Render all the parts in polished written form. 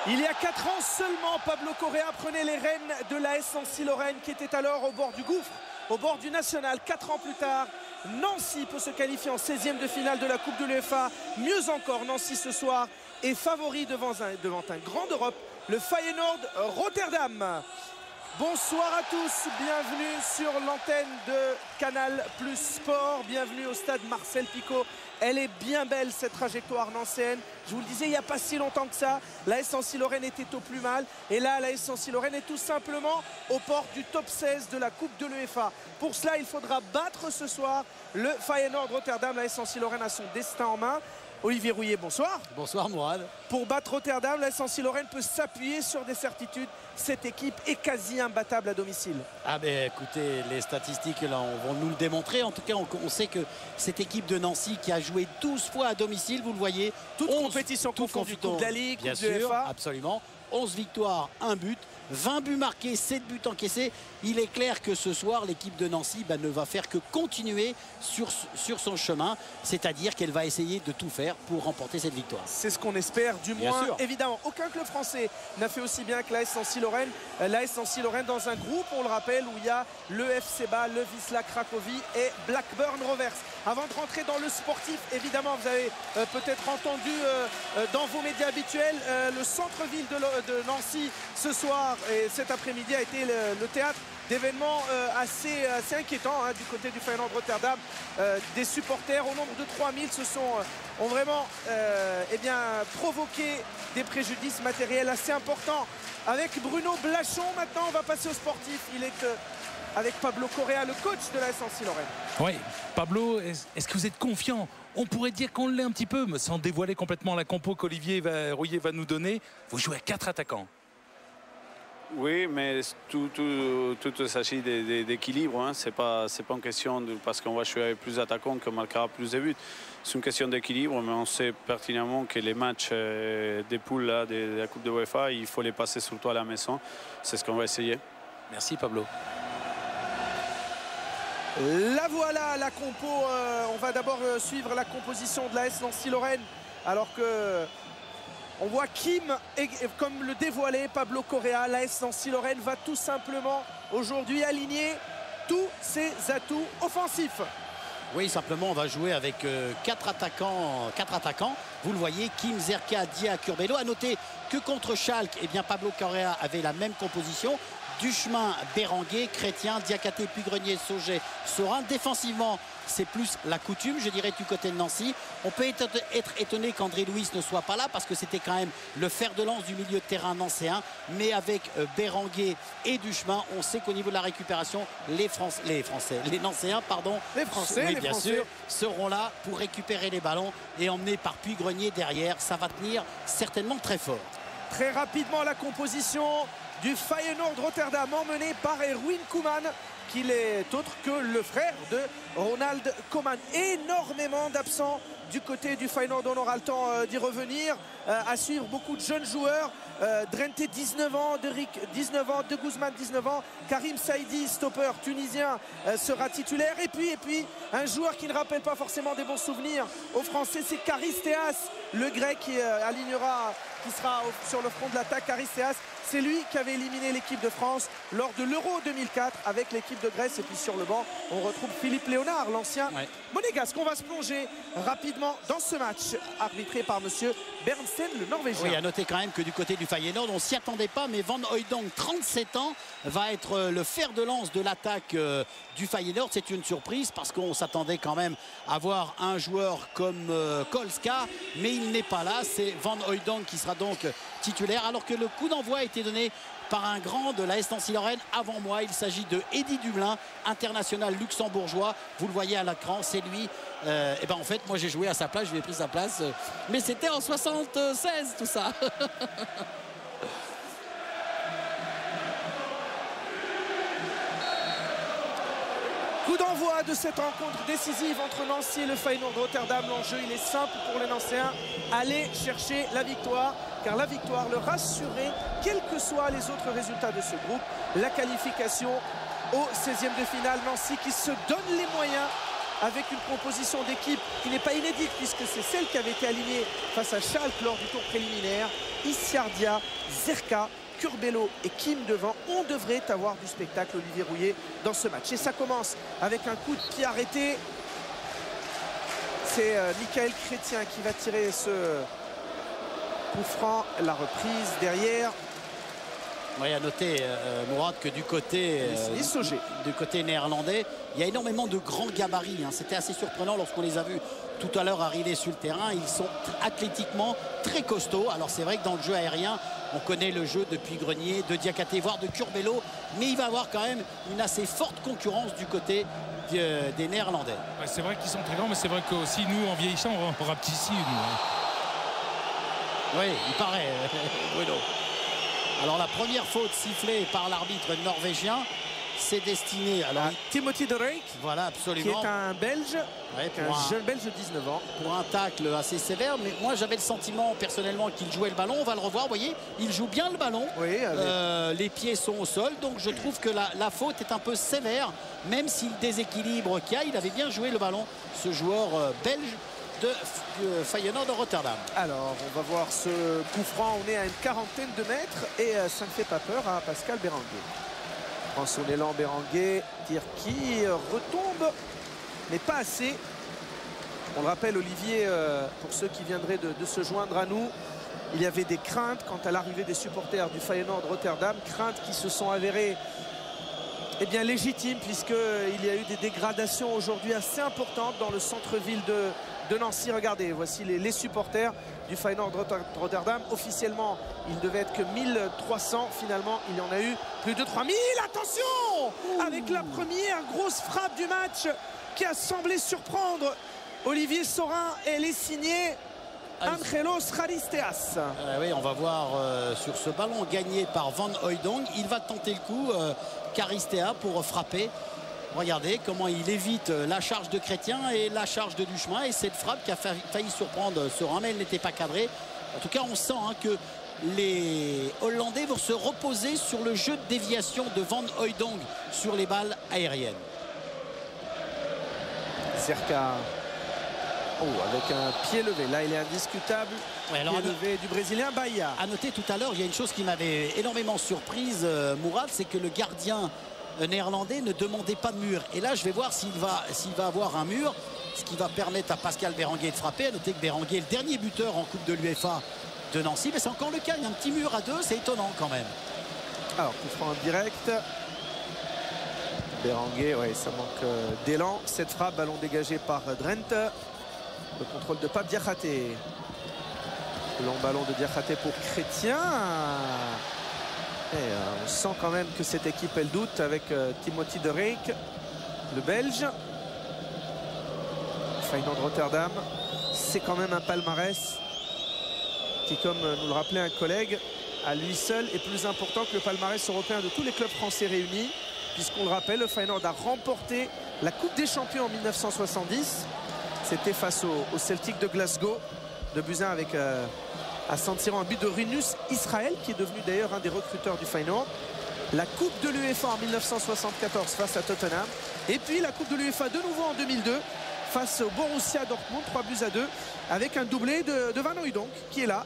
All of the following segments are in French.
Il y a 4 ans seulement, Pablo Correa prenait les rênes de l'AS Nancy-Lorraine qui était alors au bord du gouffre, au bord du national. 4 ans plus tard, Nancy peut se qualifier en 16e de finale de la Coupe de l'UEFA. Mieux encore, Nancy ce soir est favori devant un grand d'Europe, le Feyenoord Rotterdam. Bonsoir à tous, bienvenue sur l'antenne de Canal Plus Sport, bienvenue au stade Marcel Picot. Elle est bien belle cette trajectoire nancéenne. Je vous le disais, il n'y a pas si longtemps que ça, l'AS Nancy-Lorraine était au plus mal. Et là, l'AS Nancy-Lorraine est tout simplement aux portes du top 16 de la Coupe de l'UEFA. Pour cela, il faudra battre ce soir le Feyenoord Rotterdam. L'AS Nancy-Lorraine a son destin en main. Olivier Rouillet, bonsoir. Bonsoir Mourad. Pour battre Rotterdam, l'AS Nancy-Lorraine peut s'appuyer sur des certitudes. Cette équipe est quasi imbattable à domicile. Ah ben écoutez, les statistiques là, vont nous le démontrer. En tout cas, on sait que cette équipe de Nancy qui a joué 12 fois à domicile, vous le voyez. Toute compétition confondue, Coupe de la Ligue, bien Coupe de sûr, l'UEFA. Absolument. 11 victoires, 1 but. 20 buts marqués, 7 buts encaissés. Il est clair que ce soir, l'équipe de Nancy ne va faire que continuer sur son chemin. C'est-à-dire qu'elle va essayer de tout faire pour remporter cette victoire. C'est ce qu'on espère, du moins. Évidemment, aucun club français n'a fait aussi bien que l'AS Nancy-Lorraine. L'AS Nancy-Lorraine dans un groupe, on le rappelle, où il y a le FC Bâle, le Wisla Cracovie et Blackburn Rovers. Avant de rentrer dans le sportif, évidemment, vous avez peut-être entendu dans vos médias habituels, le centre-ville de Nancy ce soir et cet après-midi a été le théâtre d'événements assez inquiétants du côté du Feyenoord Rotterdam. Des supporters au nombre de 3000 ont vraiment provoqué des préjudices matériels assez importants. Avec Bruno Blachon, maintenant on va passer au sportif. Il est avec Pablo Correa, le coach de l'AS Nancy-Lorraine. Oui, Pablo, est-ce que vous êtes confiant? On pourrait dire qu'on l'est un petit peu, mais sans dévoiler complètement la compo qu'Olivier Rouillet va nous donner. Vous jouez à 4 attaquants. Oui, mais tout s'agit d'équilibre. Hein. C'est pas une question parce qu'on va jouer avec plus d'attaquants qu'on marquera plus de buts. C'est une question d'équilibre, mais on sait pertinemment que les matchs des poules là, de la Coupe de l'UEFA, il faut les passer surtout à la maison. C'est ce qu'on va essayer. Merci Pablo. La voilà, la compo. On va d'abord suivre la composition de l'AS Nancy-Lorraine, alors que on voit Kim, comme le dévoilait Pablo Correa. L'AS Nancy-Lorraine va tout simplement aujourd'hui aligner tous ses atouts offensifs. Oui, simplement, on va jouer avec 4 attaquants. Vous le voyez, Kim, Zerka, Dia, Curbelo. À noter que contre Schalke, Pablo Correa avait la même composition. Duchemin, Béranguer, Chrétien, Diakhaté, Pugrenier, Sauget, Sorin. Défensivement, c'est plus la coutume, je dirais, du côté de Nancy. On peut être étonné qu'André Louis ne soit pas là parce que c'était quand même le fer de lance du milieu de terrain nancéen. Mais avec Béranguer et Duchemin, on sait qu'au niveau de la récupération, les Nancéens, bien sûr, seront là pour récupérer les ballons et emmenés par Pugrenier derrière. Ça va tenir certainement très fort. Très rapidement, la composition du Feyenoord Rotterdam emmené par Erwin Koeman, qui n'est autre que le frère de Ronald Koeman. Énormément d'absents du côté du Feyenoord, on aura le temps d'y revenir. À suivre beaucoup de jeunes joueurs. Drenthe 19 ans, Derrick 19 ans, De Guzman 19 ans, Karim Saïdi, stopper tunisien, sera titulaire. Et puis un joueur qui ne rappelle pas forcément des bons souvenirs aux Français, c'est Charisteas, le grec qui sera sur le front de l'attaque. Charisteas, c'est lui qui avait éliminé l'équipe de France lors de l'Euro 2004 avec l'équipe de Grèce. Et puis sur le banc, on retrouve Philippe Léonard, l'ancien monégasque. On va se plonger rapidement dans ce match arbitré par monsieur Bernstein, le Norvégien. Oui, à noter quand même que du côté du Feyenoord, on ne s'y attendait pas, mais Van Hooijdonk, 37 ans, va être le fer de lance de l'attaque du Feyenoord. C'est une surprise parce qu'on s'attendait quand même à voir un joueur comme Kolska, mais il n'est pas là. C'est Van Hooijdonk qui sera donc titulaire, alors que le coup d'envoi a été donné par un grand de l'AS Nancy-Lorraine avant moi. Il s'agit de Eddy Dublin, international luxembourgeois. Vous le voyez à l'écran, c'est lui. En fait, moi j'ai joué à sa place, je lui ai pris sa place. Mais c'était en 76 tout ça. Coup d'envoi de cette rencontre décisive entre Nancy et le Feyenoord Rotterdam. L'enjeu, il est simple pour les Nancéens. Aller chercher la victoire, car la victoire leur assurait, quels que soient les autres résultats de ce groupe, la qualification au 16e de finale. Nancy qui se donne les moyens avec une composition d'équipe qui n'est pas inédite puisque c'est celle qui avait été alignée face à Schalke lors du tour préliminaire. Issiardia, Zerka, Curbelo et Kim devant. On devrait avoir du spectacle, Olivier Rouillet, dans ce match. Et ça commence avec un coup de pied arrêté. C'est Michael Chrétien qui va tirer ce coup franc. La reprise derrière. Oui, à noter, Mourad, que du côté néerlandais, il y a énormément de grands gabarits. Hein. C'était assez surprenant lorsqu'on les a vus tout à l'heure arriver sur le terrain. Ils sont athlétiquement très costauds. Alors c'est vrai que dans le jeu aérien, on connaît le jeu depuis Grenier, de Diakhaté, voire de Curbelo. Mais il va y avoir quand même une assez forte concurrence du côté des Néerlandais. Ouais, c'est vrai qu'ils sont très grands, mais c'est vrai qu'aussi nous, en vieillissant, on rapetissait. Oui, il paraît, Bruno. Alors la première faute sifflée par l'arbitre norvégien, c'est destiné à Timothy de Rijk. Voilà, absolument. Qui est un Belge, un jeune Belge de 19 ans. Pour un tacle assez sévère, mais moi j'avais le sentiment personnellement qu'il jouait le ballon. On va le revoir, vous voyez, il joue bien le ballon. Oui, les pieds sont au sol, donc je trouve que la faute est un peu sévère, même si le déséquilibre qu'il y a, il avait bien joué le ballon, ce joueur belge de Feyenoord de Rotterdam. Alors, on va voir ce coup franc. On est à une quarantaine de mètres et ça ne fait pas peur à Pascal Berenguer. Prend son élan Berenguer, tir qui retombe, mais pas assez. On le rappelle, Olivier, pour ceux qui viendraient de se joindre à nous, il y avait des craintes quant à l'arrivée des supporters du Feyenoord de Rotterdam, craintes qui se sont avérées légitimes, puisqu'il y a eu des dégradations aujourd'hui assez importantes dans le centre-ville de Nancy. Regardez, voici les supporters du Feyenoord Rotterdam. Officiellement, il ne devait être que 1300. Finalement, il y en a eu plus de 3000. Attention! Avec la première grosse frappe du match qui a semblé surprendre Olivier Saurin. Elle est signée Angelos Charisteas. Oui, on va voir sur ce ballon gagné par Van Hooijdonk. Il va tenter le coup, Charisteas, pour frapper. Regardez comment il évite la charge de Chrétien et la charge de Duchemin. Et cette frappe qui a failli surprendre Saurin, mais elle n'était pas cadrée. En tout cas, on sent que les Hollandais vont se reposer sur le jeu de déviation de Van Hooijdonk sur les balles aériennes. Zerka. Oh, avec un pied levé. Là, il est indiscutable. Ouais, alors, pied levé du Brésilien Bahia. À noter tout à l'heure, il y a une chose qui m'avait énormément surprise, Mourad, c'est que le gardien néerlandais ne demandait pas de mur. Et là, je vais voir s'il va avoir un mur, ce qui va permettre à Pascal Berenguer de frapper. À noter que Berenguer est le dernier buteur en Coupe de l'UEFA de Nancy. Mais c'est encore le cas. Il y a un petit mur à deux. C'est étonnant quand même. Alors, coup franc en direct. Berenguer, ouais, ça manque d'élan. Cette frappe, ballon dégagé par Drent. Le contrôle de Pape Diakhaté. Le long ballon de Diakhaté pour Chrétien. Et on sent quand même que cette équipe, elle doute avec Timothy de Rijk, le Belge. Feyenoord Rotterdam, c'est quand même un palmarès qui, comme nous le rappelait un collègue, à lui seul est plus important que le palmarès européen de tous les clubs français réunis, puisqu'on le rappelle, le Feyenoord a remporté la Coupe des Champions en 1970. C'était face au Celtic de Glasgow, de Buzyn avec... à s'en tirant un but de Rinus Israël, qui est devenu d'ailleurs un des recruteurs du Feyenoord. La Coupe de l'UEFA en 1974 face à Tottenham. Et puis la Coupe de l'UEFA de nouveau en 2002 face au Borussia Dortmund, 3-2 avec un doublé de Van Hooijdonk qui est là.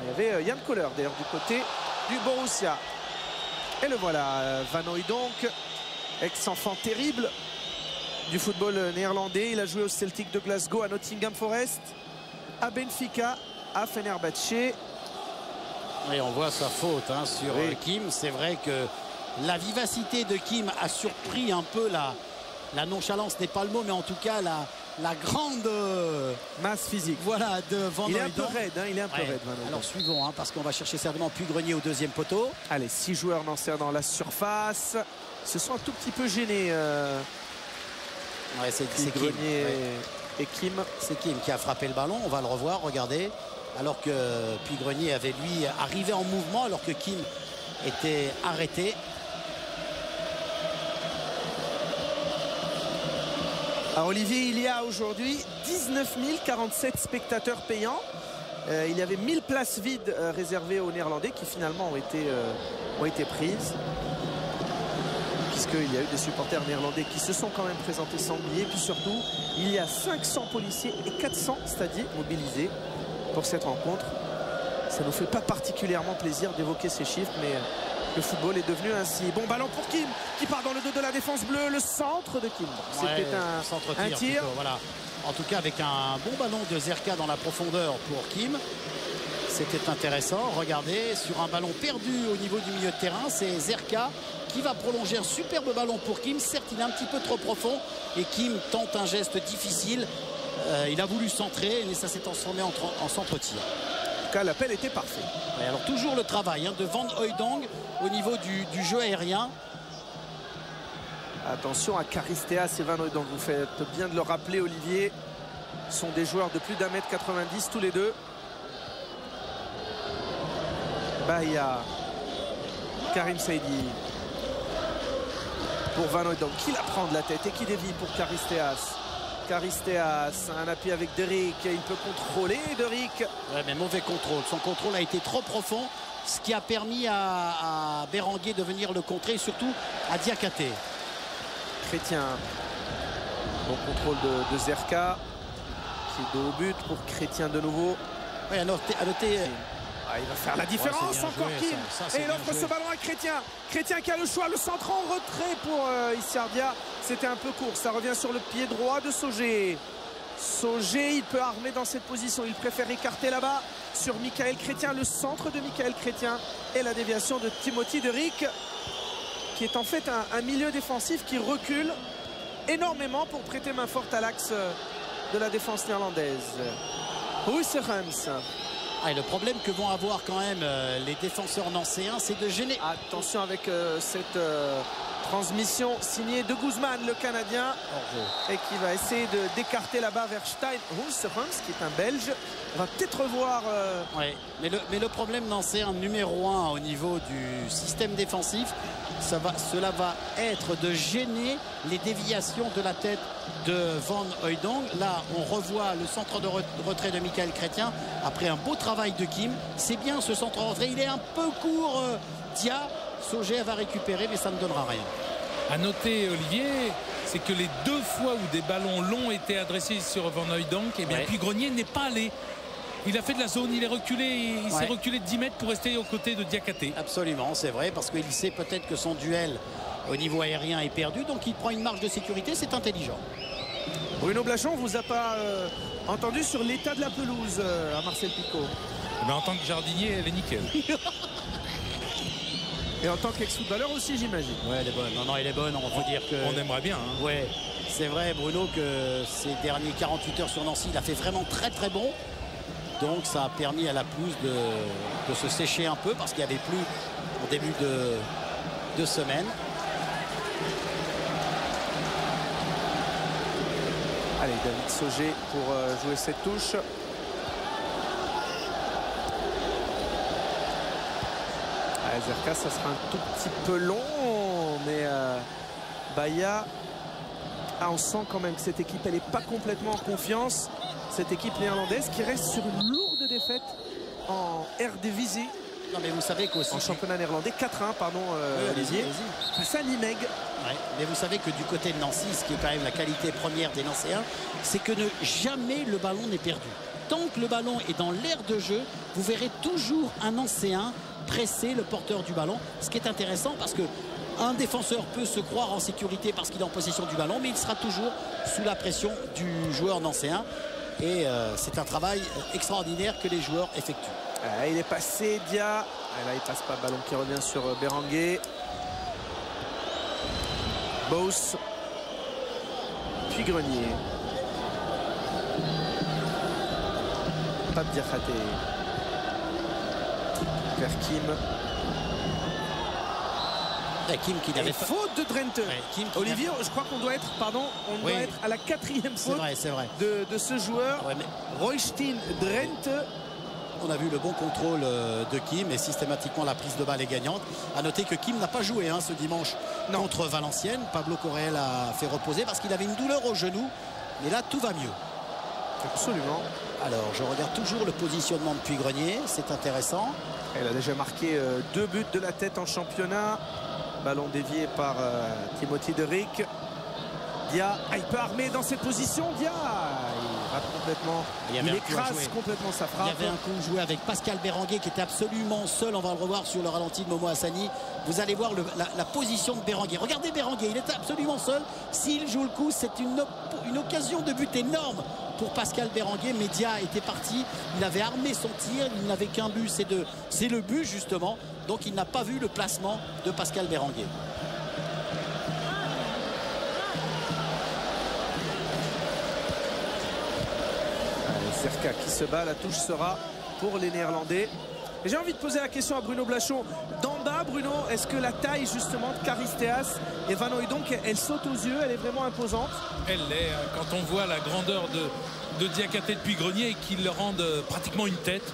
Il y avait Jan Koller d'ailleurs du côté du Borussia. Et le voilà, Van Hooijdonk, ex-enfant terrible du football néerlandais. Il a joué au Celtic de Glasgow, à Nottingham Forest, à Benfica, à Fenerbahçe. Et on voit sa faute sur Kim. C'est vrai que la vivacité de Kim a surpris un peu la nonchalance n'est pas le mot, mais en tout cas la grande masse physique. Voilà, de Van Hooijdonk. Il est un peu raide, il est un peu raide. Alors suivons, parce qu'on va chercher certainement Puy-Grenier au deuxième poteau. Allez, 6 joueurs lancés dans la surface. Ils se sont un tout petit peu gênés. C'est Puy-Grenier et Kim. C'est Kim qui a frappé le ballon. On va le revoir, regardez. Alors que Puy-Grenier avait lui arrivé en mouvement, alors que Kim était arrêté. Alors Olivier, il y a aujourd'hui 19 047 spectateurs payants. Il y avait 1000 places vides réservées aux Néerlandais qui finalement ont été prises. Puisque qu'il y a eu des supporters néerlandais qui se sont quand même présentés sans billets. Puis surtout, il y a 500 policiers et 400 stadiers mobilisés pour cette rencontre. Ça ne nous fait pas particulièrement plaisir d'évoquer ces chiffres, mais le football est devenu ainsi. Bon ballon pour Kim, qui part dans le dos de la défense bleue. Le centre de Kim. C'était un tir. Plutôt, voilà. En tout cas, avec un bon ballon de Zerka dans la profondeur pour Kim. C'était intéressant. Regardez, sur un ballon perdu au niveau du milieu de terrain, c'est Zerka qui va prolonger un superbe ballon pour Kim. Certes, il est un petit peu trop profond et Kim tente un geste difficile. Il a voulu centrer, mais ça s'est transformé en centre-tir. L'appel était parfait. Et alors toujours le travail de Van Hooijdonk au niveau du jeu aérien. Attention à Charisteas et Van Hooijdonk. Vous faites bien de le rappeler, Olivier. Ce sont des joueurs de plus d'1m90 tous les deux. Bahia, Karim Saidi pour Van Hooijdonk qui la prend de la tête et qui dévie pour Charisteas. Charisteas, un appui avec Derick, il peut contrôler Derick. Ouais, mais mauvais contrôle. Son contrôle a été trop profond, ce qui a permis à Berenguer de venir le contrer, et surtout à Diakhaté. Chrétien, bon contrôle de Zerka, qui est de haut but pour Chrétien de nouveau. Ouais, à noter il va faire la différence, encore joué, Kim. ça, et il offre ce ballon à Chrétien. Chrétien qui a le choix, le centre en retrait pour Issiardia. C'était un peu court, ça revient sur le pied droit de Sauger. Sauger, il peut armer dans cette position. Il préfère écarter là-bas sur Michael Chrétien, le centre de Michael Chrétien. Et la déviation de Timothy Derick, qui est en fait un milieu défensif qui recule énormément pour prêter main forte à l'axe de la défense néerlandaise. Rousserens. Et le problème que vont avoir quand même les défenseurs nancéens, c'est de gêner. Attention avec cette transmission signée de Guzman, le Canadien, et qui va essayer d'écarter là-bas vers Stein. Rousserens, qui est un Belge, va peut-être revoir. Ouais, mais le problème nancéen numéro 1 au niveau du système défensif, cela va être de gêner les déviations de la tête de Van Hooijdonk. Là, on revoit le centre de retrait de Michael Chrétien après un beau travail de Kim. C'est bien ce centre de retrait. Il est un peu court, Dia. Sauger va récupérer, mais ça ne donnera rien. À noter, Olivier, c'est que les deux fois où des ballons longs étaient adressés sur Van Hooijdonk, eh bien, Puy-Grenier n'est pas allé. Il a fait de la zone, il est reculé, il s'est reculé de 10 mètres pour rester aux côtés de Diakhaté. Absolument, c'est vrai, parce qu'il sait peut-être que son duel au niveau aérien est perdu, donc il prend une marge de sécurité, c'est intelligent. Bruno Blachon, on vous a pas entendu sur l'état de la pelouse à Marcel Picot. Mais en tant que jardinier, elle est nickel. Et en tant qu'ex-footballeur aussi, j'imagine. Ouais, elle est bonne. Non, elle est bonne. On peut dire que. On aimerait bien. Hein. Ouais, c'est vrai, Bruno, que ces derniers 48 heures sur Nancy, il a fait vraiment très très bon. Donc ça a permis à la pelouse de se sécher un peu parce qu'il n'y avait plus au début de semaine. Allez, David Sauger pour jouer cette touche. Zerka, ça sera un tout petit peu long, mais Bahia, on sent quand même que cette équipe, elle n'est pas complètement en confiance. Cette équipe néerlandaise qui reste sur une lourde défaite en Eredivisie. Non, mais vous savez qu'aussi. En championnat néerlandais, 4-1, pardon, Olivier. Face à Nimeg. Ouais, mais vous savez que du côté de Nancy, ce qui est quand même la qualité première des Nancéens, c'est que jamais le ballon n'est perdu. Tant que le ballon est dans l'aire de jeu, vous verrez toujours un Nancéen presser le porteur du ballon. Ce qui est intéressant parce que un défenseur peut se croire en sécurité parce qu'il est en possession du ballon, mais il sera toujours sous la pression du joueur nancéen. Et c'est un travail extraordinaire que les joueurs effectuent. Il est passé, Dia. Là, il passe pas. Ballon qui revient sur Berenguer. Beauce. Puis Grenier. Pape Diakhaté. Vers Kim. Kim qui n'avait pas... faute de Drenthe. Ouais, Olivier, je crois qu'on doit être, doit être à la 4e faute de ce joueur. Ouais, mais... Roysteen Drenthe. On a vu le bon contrôle de Kim et systématiquement la prise de balle est gagnante. A noter que Kim n'a pas joué ce dimanche contre Valenciennes. Pablo Correa a fait reposer parce qu'il avait une douleur au genou. Mais là, tout va mieux. Absolument. Alors, je regarde toujours le positionnement de Puy-Grenier. C'est intéressant. Elle a déjà marqué 2 buts de la tête en championnat. Ballon dévié par Timothy de Rijk. Dia, il peut armer dans cette position. Dia, il rate complètement. Il écrase complètement sa frappe. Il y avait un coup joué avec Pascal Berenguer qui était absolument seul. On va le revoir sur le ralenti de Momo Hassani. Vous allez voir la position de Berenguer. Regardez Berenguer, il est absolument seul. S'il joue le coup, c'est une occasion de but énorme pour Pascal Berenguer. Mais Dia était parti. Il avait armé son tir. Il n'avait qu'un but. C'est le but justement. Donc il n'a pas vu le placement de Pascal Berenguer. Zerka qui se bat, la touche sera pour les Néerlandais. J'ai envie de poser la question à Bruno Blachon. D'en bas, Bruno, est-ce que la taille justement de Charisteas et Van Hooijdonk, elle saute aux yeux, elle est vraiment imposante? Elle l'est, quand on voit la grandeur de Diakhaté depuis Grenier et qu'ils le rendent pratiquement une tête.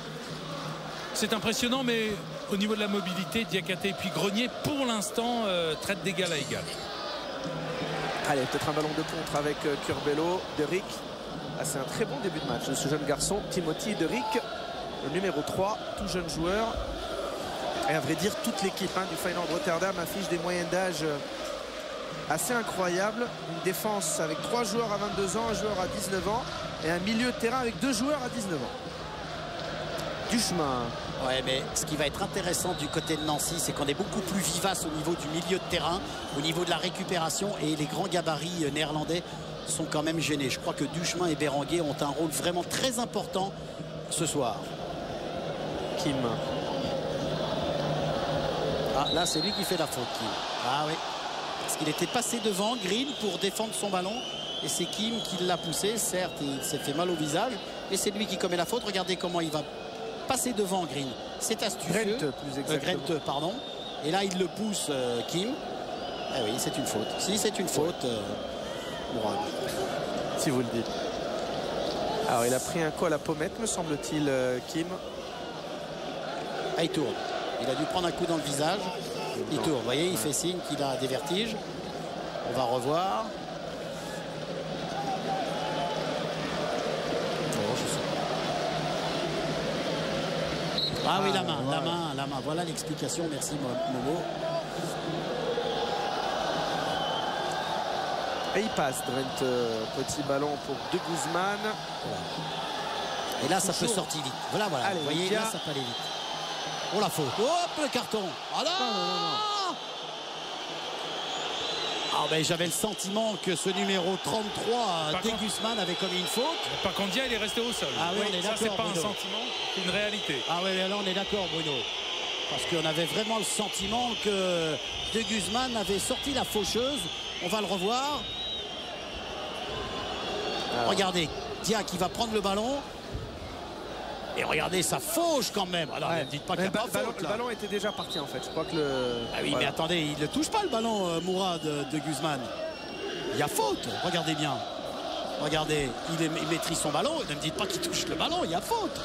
C'est impressionnant, mais au niveau de la mobilité, Diakhaté et puis Grenier, pour l'instant, traitent d'égal à égal. Allez, peut-être un ballon de contre avec Curbelo, de Rijk. Ah, c'est un très bon début de match de ce jeune garçon, Timothy de Rijk, le numéro 3, tout jeune joueur. Et à vrai dire, toute l'équipe du Feyenoord Rotterdam affiche des moyennes d'âge assez incroyables. Une défense avec 3 joueurs à 22 ans, un joueur à 19 ans et un milieu de terrain avec 2 joueurs à 19 ans. Duchemin. Ouais, mais ce qui va être intéressant du côté de Nancy, c'est qu'on est beaucoup plus vivace au niveau du milieu de terrain, au niveau de la récupération, et les grands gabarits néerlandais sont quand même gênés. Je crois que Duchemin et Berenguer ont un rôle vraiment très important ce soir. Kim. Ah, là, c'est lui qui fait la faute, Kim. Ah oui. Parce qu'il était passé devant Green pour défendre son ballon. Et c'est Kim qui l'a poussé. Certes, il s'est fait mal au visage. Et c'est lui qui commet la faute. Regardez comment il va passer devant Green. C'est astucieux. Grent, plus exactement. Grent, pardon. Et là, il le pousse, Kim. Ah oui, c'est une faute. Si, c'est une faute. Si vous le dites. Alors il a pris un coup à la pommette, me semble-t-il, Kim. Ah, il tourne. Il a dû prendre un coup dans le visage. Il tourne. Vous voyez, il fait signe qu'il a des vertiges. On va revoir. Ah oui, la main. Voilà l'explication. Merci, Momo. Et il passe, Drent, petit ballon pour De Guzman. Et là, ça peut sortir vite. Voilà. Allez, vous voyez, là, ça peut aller vite. Oh, la faute. Hop, le carton. Ah non, Ah, ben, j'avais le sentiment que ce numéro 33, De Guzman, avait commis une faute. Par contre, Dia, il est resté au sol. Ah oui, on est d'accord, ça, c'est pas Bruno. un sentiment, c'est une réalité. Ah oui, là, on est d'accord, Bruno. Parce qu'on avait vraiment le sentiment que De Guzman avait sorti la faucheuse. On va le revoir. Alors. Regardez, Dia qui va prendre le ballon. Et regardez, ça fauche quand même. Alors, ne dites pas qu'il n'y a pas faute, le ballon était déjà parti en fait. Je crois que le... Ah oui, voilà. Mais attendez, il ne touche pas le ballon, Mourad, de Guzman. Il y a faute, regardez bien. Regardez, il maîtrise son ballon. Ne me dites pas qu'il touche le ballon, il y a faute.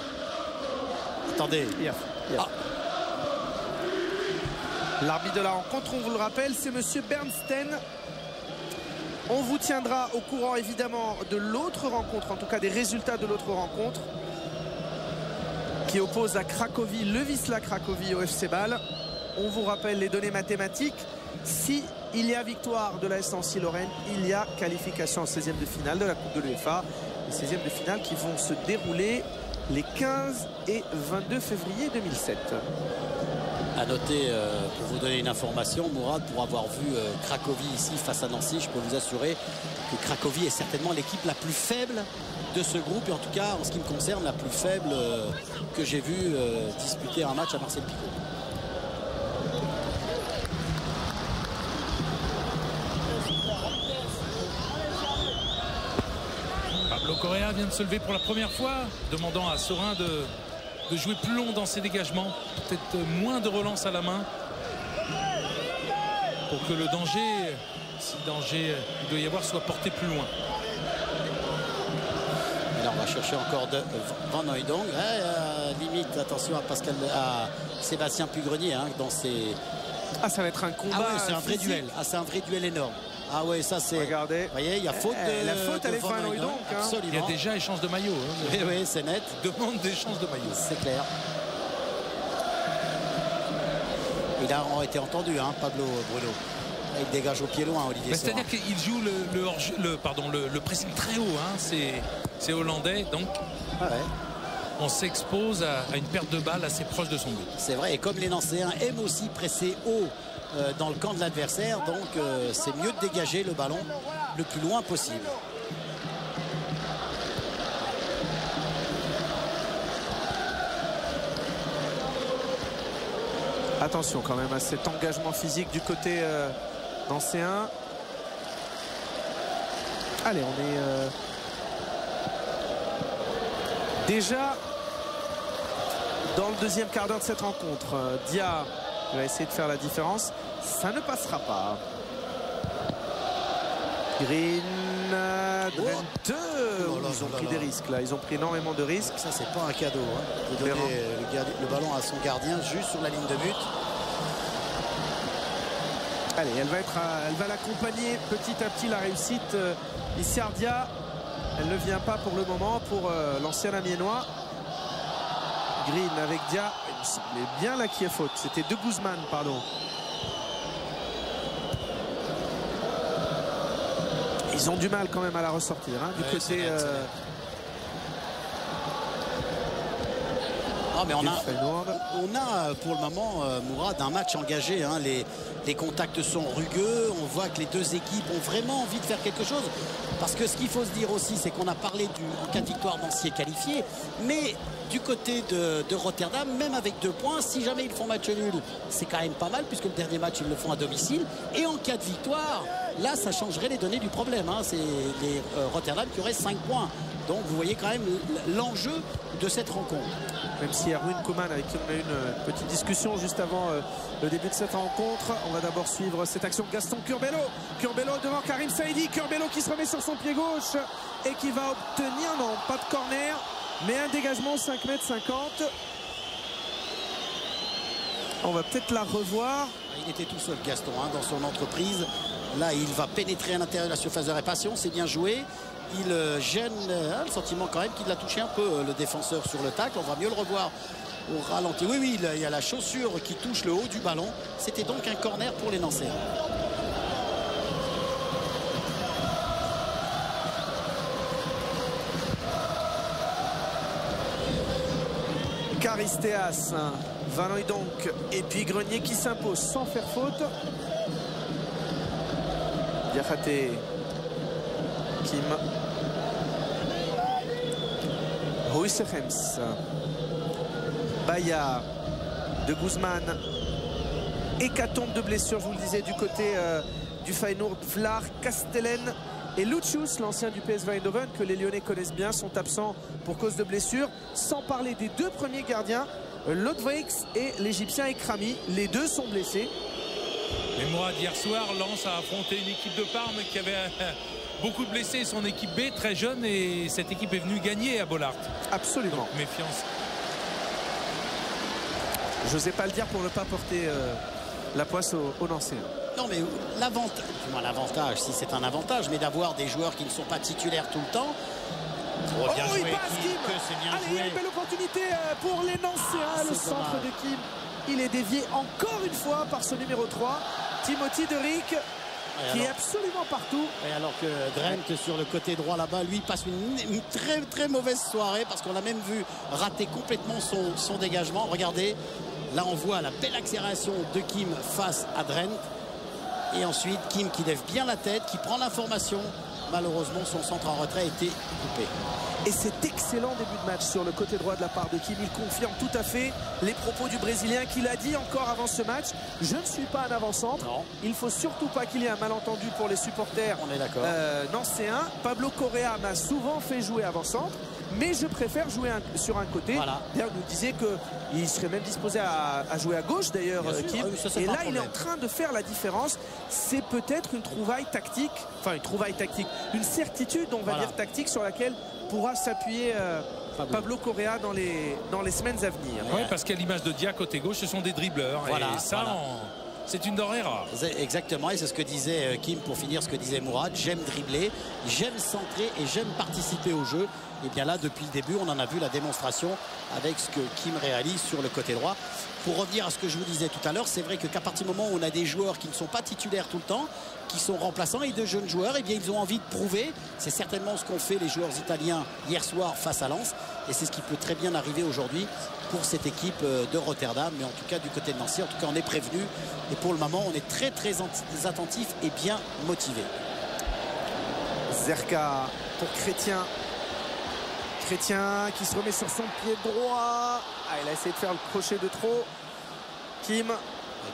Attendez. Il y a faute. Ah. L'arbitre de la rencontre, on vous le rappelle, c'est monsieur Bernstein. On vous tiendra au courant évidemment de l'autre rencontre, en tout cas des résultats de l'autre rencontre, qui oppose à Cracovie, le Wisla Cracovie au FC Bâle. On vous rappelle les données mathématiques. Si il y a victoire de l'AS Nancy-Lorraine, il y a qualification en 16e de finale de la Coupe de l'UEFA. Les 16e de finale qui vont se dérouler les 15 et 22 février 2007. À noter, pour vous donner une information, Mourad, pour avoir vu Cracovie ici face à Nancy, je peux vous assurer que Cracovie est certainement l'équipe la plus faible de ce groupe, et en tout cas, en ce qui me concerne, la plus faible que j'ai vu disputer un match à Marcel Picot. Pablo Correa vient de se lever pour la première fois, demandant à Sorin de jouer plus long dans ses dégagements, peut-être moins de relance à la main, pour que le danger, si danger il doit y avoir, soit porté plus loin. Et là, on va chercher encore de Van Hooijdonk. Limite, attention à Sébastien Pugrenier dans ses... Ah, ça va être un combat. Ah ouais, c'est un vrai duel. Ah, c'est un vrai duel énorme. Ah ouais, ça c'est... Regardez. Vous voyez, il y a faute de... La faute, elle est Van Hooijdonk. Absolument. Il y a déjà échange de maillot. Oui, c'est net. Demande d'échange de maillot. C'est clair. Il a été entendu, hein, Pablo, Bruno. Il dégage au pied loin, Olivier. C'est-à-dire qu'il joue le pressing très haut. Hein. C'est hollandais, donc Ah ouais. on s'expose à une perte de balle assez proche de son but. C'est vrai, et comme les Nancéens aiment aussi presser haut dans le camp de l'adversaire, donc c'est mieux de dégager le ballon le plus loin possible. Attention quand même à cet engagement physique du côté nancéen. Allez, on est déjà dans le deuxième quart d'heure de cette rencontre. Dia va essayer de faire la différence. Ça ne passera pas. Green, Drent 2. Ils ont pris des risques là. Ils ont pris énormément de risques. Ça, c'est pas un cadeau. Hein, de donner le ballon à son gardien juste sur la ligne de but. Allez, elle va l'accompagner petit à petit, la réussite ici Ardia. Elle ne vient pas pour le moment pour l'ancien Amiénois. Green avec Dia. Il me semblait bien là qu'il y a faute. C'était de Guzman, pardon. Ils ont du mal quand même à la ressortir. Hein, du côté... Ah, mais on a pour le moment, Mourad, un match engagé. Hein. Les contacts sont rugueux. On voit que les deux équipes ont vraiment envie de faire quelque chose. Parce que ce qu'il faut se dire aussi, c'est qu'on a parlé en cas de victoire Nancy est qualifié. Mais du côté de Rotterdam, même avec 2 points, si jamais ils font match nul, c'est quand même pas mal, puisque le dernier match, ils le font à domicile. Et en cas de victoire, là, ça changerait les données du problème. Hein. C'est les Rotterdam qui auraient 5 points. Donc vous voyez quand même l'enjeu de cette rencontre. Même si Erwin Koeman, avec qui on a eu une petite discussion juste avant le début de cette rencontre, on va d'abord suivre cette action de Gaston Curbelo. Curbelo devant Karim Saïdi. Curbelo qui se remet sur son pied gauche et qui va obtenir, non, pas de corner, mais un dégagement 5,50 m. On va peut-être la revoir. Il était tout seul, Gaston, hein, dans son entreprise. Là, il va pénétrer à l'intérieur de la surface de réparation. C'est bien joué. Il gêne le sentiment quand même qu'il a touché un peu le défenseur sur le tacle. On va mieux le revoir au ralenti. Oui, il y a la chaussure qui touche le haut du ballon. C'était donc un corner pour les Nancéens. Charisteas, Van Hooijdonk et puis Grenier qui s'impose sans faire faute. Diakhaté, Kim, Huyssechems, Baya, de Guzman. Hécatombe de blessures, je vous le disais, du côté du Feyenoord. Vlaar, Kastelen et Lucius, l'ancien du PSV Eindhoven, que les Lyonnais connaissent bien, sont absents pour cause de blessures. Sans parler des 2 premiers gardiens, Lodwijks et l'Égyptien Ekrami. Les 2 sont blessés. Mais Mourad, hier soir, Lens a affronté une équipe de Parme qui avait beaucoup de blessés. Son équipe B, très jeune, et cette équipe est venue gagner à Bollaert. Absolument. Donc, méfiance. Je n'osais pas le dire pour ne pas porter la poisse aux Nancéens. Non, mais l'avantage, si c'est un avantage, mais d'avoir des joueurs qui ne sont pas titulaires tout le temps. Oh, bien joué, il passe Kim. Allez, il y a une belle opportunité pour les Nancéens. Le centre de Kim, il est dévié encore une fois par ce numéro 3, Timothy De Rijk, qui est absolument partout. Et alors que Drent sur le côté droit là-bas, lui passe une très très mauvaise soirée, parce qu'on l'a même vu rater complètement son dégagement. Regardez, là on voit la belle accélération de Kim face à Drent. Et ensuite Kim qui lève bien la tête, qui prend l'information. Malheureusement, son centre en retrait a été coupé. Et cet excellent début de match sur le côté droit de la part de Kim, il confirme tout à fait les propos du Brésilien qu'il a dit encore avant ce match. Je ne suis pas un avant-centre. Il ne faut surtout pas qu'il y ait un malentendu pour les supporters nancéens. Pablo Correa m'a souvent fait jouer avant-centre, mais je préfère jouer sur un côté. Voilà. D'ailleurs, il nous disait qu'il serait même disposé à jouer à gauche, d'ailleurs, Kim. Et là, il est en train de faire la différence. C'est peut-être une trouvaille tactique, enfin une trouvaille tactique, une certitude, on va dire, tactique sur laquelle pourra s'appuyer Pablo Correa dans les semaines à venir. Oui, parce qu'à l'image de Dia côté gauche, ce sont des dribbleurs. Voilà, et ça, c'est une denrée rare. Exactement, et c'est ce que disait Kim pour finir, ce que disait Mourad. J'aime dribbler, j'aime centrer et j'aime participer au jeu. Et bien là, depuis le début, on en a vu la démonstration avec ce que Kim réalise sur le côté droit. Pour revenir à ce que je vous disais tout à l'heure, c'est vrai qu'à partir du moment où on a des joueurs qui ne sont pas titulaires tout le temps, qui sont remplaçants, et de jeunes joueurs, et bien ils ont envie de prouver. C'est certainement ce qu'ont fait les joueurs italiens hier soir face à Lens, et c'est ce qui peut très bien arriver aujourd'hui pour cette équipe de Rotterdam. Mais en tout cas du côté de Nancy, en tout cas on est prévenu, et pour le moment on est très attentif et bien motivé. Zerka pour Chrétien. Chrétien qui se remet sur son pied droit. Ah, il a essayé de faire le crochet de trop. Kim.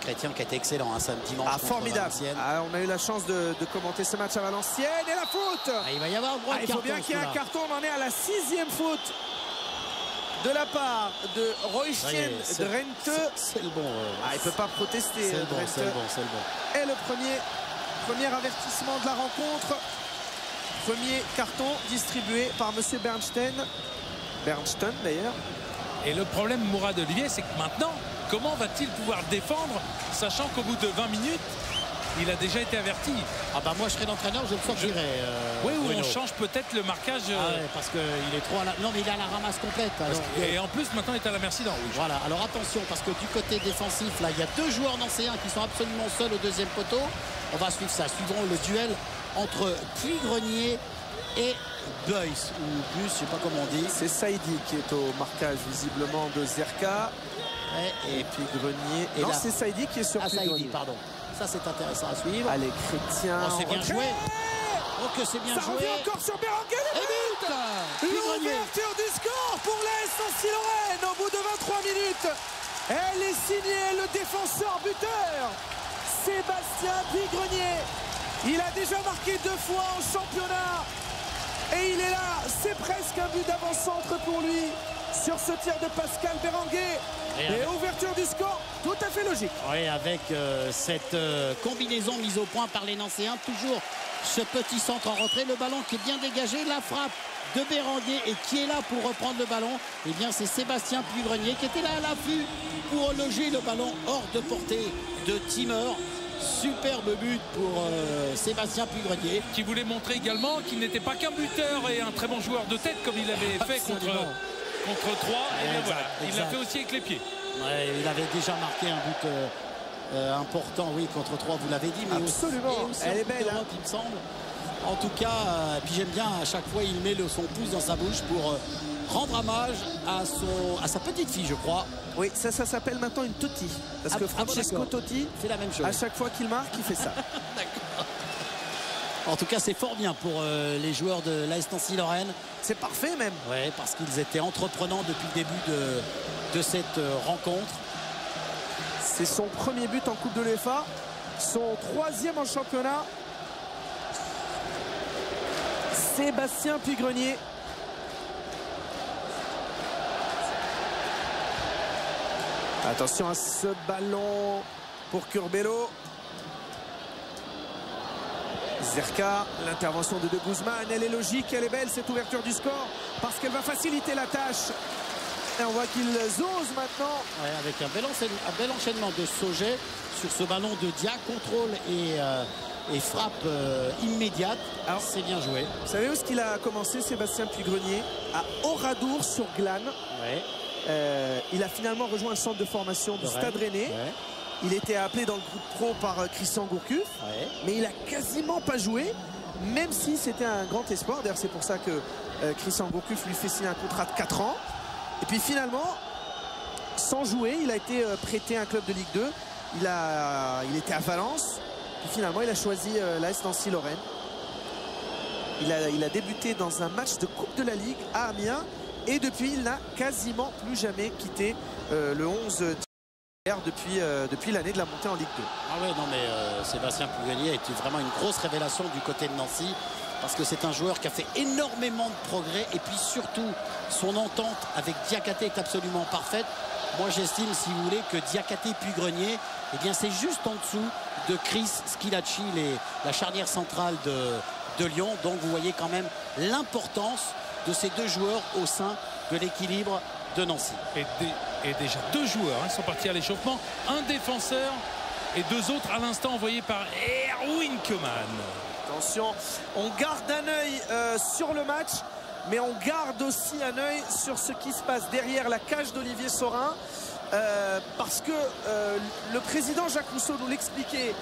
Chrétien qui a été excellent samedi dimanche. Ah, formidable. Ah, on a eu la chance de commenter ce match à Valenciennes. Et la faute. Ah, il va y avoir droit il faut bien qu'il y ait un carton. On en est à la 6e faute de la part de Roytjen Drenthe. C'est le bon. Il ne peut pas protester. C'est le bon, c'est le bon, c'est le bon. Et le premier avertissement de la rencontre. Premier carton distribué par monsieur Bernstein d'ailleurs. Et le problème, Mourad Olivier, c'est que maintenant, comment va-t-il pouvoir défendre, sachant qu'au bout de 20 minutes, il a déjà été averti? Ah bah moi je serais l'entraîneur, je le sortirais. Oui, ou on change peut-être le marquage. Ah ouais, parce qu'il est trop à la... Non, mais il a la ramasse complète. Alors... Et en plus, maintenant, il est à la merci d'en rouge. Voilà, alors attention, parce que du côté défensif, là, il y a deux joueurs nancéens qui sont absolument seuls au deuxième poteau. On va suivre ça. Suivrons le duel entre Puy-Grenier et Buys, ou Bus, je sais pas comment on dit. C'est Saïdi qui est au marquage visiblement de Zerka. Et Puy-Grenier. Et non, là, c'est Saïdi qui est sur Puy-Grenier. Pardon. Ça, c'est intéressant à suivre. Allez, Chrétien. Oh, c'est bien joué. Oh, que c'est bien ça joué. Revient encore sur Berenguer. Et but. L'ouverture du score pour l'AS Nancy-Lorraine au bout de 23 minutes. Elle est signée le défenseur buteur Sébastien Puy-Grenier. Il a déjà marqué 2 fois en championnat. Et il est là, c'est presque un but d'avant-centre pour lui sur ce tir de Pascal Berenguer. Et ouverture du score, tout à fait logique. Oui, avec cette combinaison mise au point par les Nancéens. Toujours ce petit centre en retrait, le ballon qui est bien dégagé, la frappe de Berenguer et qui est là pour reprendre le ballon. Eh bien, c'est Sébastien Puy-Grenier qui était là à l'affût pour loger le ballon hors de portée de Timmer. Superbe but pour Sébastien Puy-Grenier. Qui voulait montrer également qu'il n'était pas qu'un buteur et un très bon joueur de tête comme il avait fait contre 3. Et bien voilà, il l'a fait aussi avec les pieds. Ouais, il avait déjà marqué un but important, oui, contre 3, vous l'avez dit. Mais absolument, aussi elle est belle. Europe, il me semble. En tout cas, puis j'aime bien, à chaque fois, il met son pouce dans sa bouche pour rendre hommage à sa petite fille, je crois. Oui, ça s'appelle maintenant une Totti. Parce que Francesco Totti fait la même chose. À chaque fois qu'il marque, il fait ça. D'accord. En tout cas, c'est fort bien pour les joueurs de l'AS Nancy-Lorraine. C'est parfait même. Oui, parce qu'ils étaient entreprenants depuis le début de cette rencontre. C'est son premier but en Coupe de l'UEFA. Son 3e en championnat. Sébastien Puy-Grenier. Attention à ce ballon pour Curbelo. Zerka, l'intervention de Guzman, elle est logique, elle est belle cette ouverture du score parce qu'elle va faciliter la tâche. Et on voit qu'ils osent maintenant. Ouais, avec un bel enchaînement de Sauget sur ce ballon de Dia, contrôle et frappe immédiate. Alors, c'est bien joué. Vous savez où est-ce qu'il a commencé, Sébastien Puy-Grenier? À Oradour sur Glane. Ouais. Il a finalement rejoint le centre de formation du Stade Rennais. Ouais. Il était appelé dans le groupe pro par Christian Gourcuff, mais il a quasiment pas joué, même si c'était un grand espoir. D'ailleurs, c'est pour ça que Christian Gourcuff lui fait signer un contrat de 4 ans. Et puis finalement, sans jouer, il a été prêté à un club de Ligue 2. Il était à Valence. Puis finalement, il a choisi l'AS Nancy-Lorraine. Il a débuté dans un match de Coupe de la Ligue à Amiens. Et depuis, il n'a quasiment plus jamais quitté le 11 depuis l'année de la montée en Ligue 2. Ah ouais, non mais Sébastien Puy-Grenier a été vraiment une grosse révélation du côté de Nancy. Parce que c'est un joueur qui a fait énormément de progrès. Et puis surtout, son entente avec Diakhaté est absolument parfaite. Moi, j'estime, si vous voulez, que Diakhaté Puy-Grenier, eh bien, c'est juste en dessous de Chris Schilacci, la charnière centrale de Lyon. Donc, vous voyez quand même l'importance de ces deux joueurs au sein de l'équilibre de Nancy. Et déjà 2 joueurs sont partis à l'échauffement. Un défenseur et 2 autres à l'instant envoyés par Erwin Koeman. Attention, on garde un œil sur le match, mais on garde aussi un œil sur ce qui se passe derrière la cage d'Olivier Saurin, parce que le président Jacques Rousseau nous l'expliquait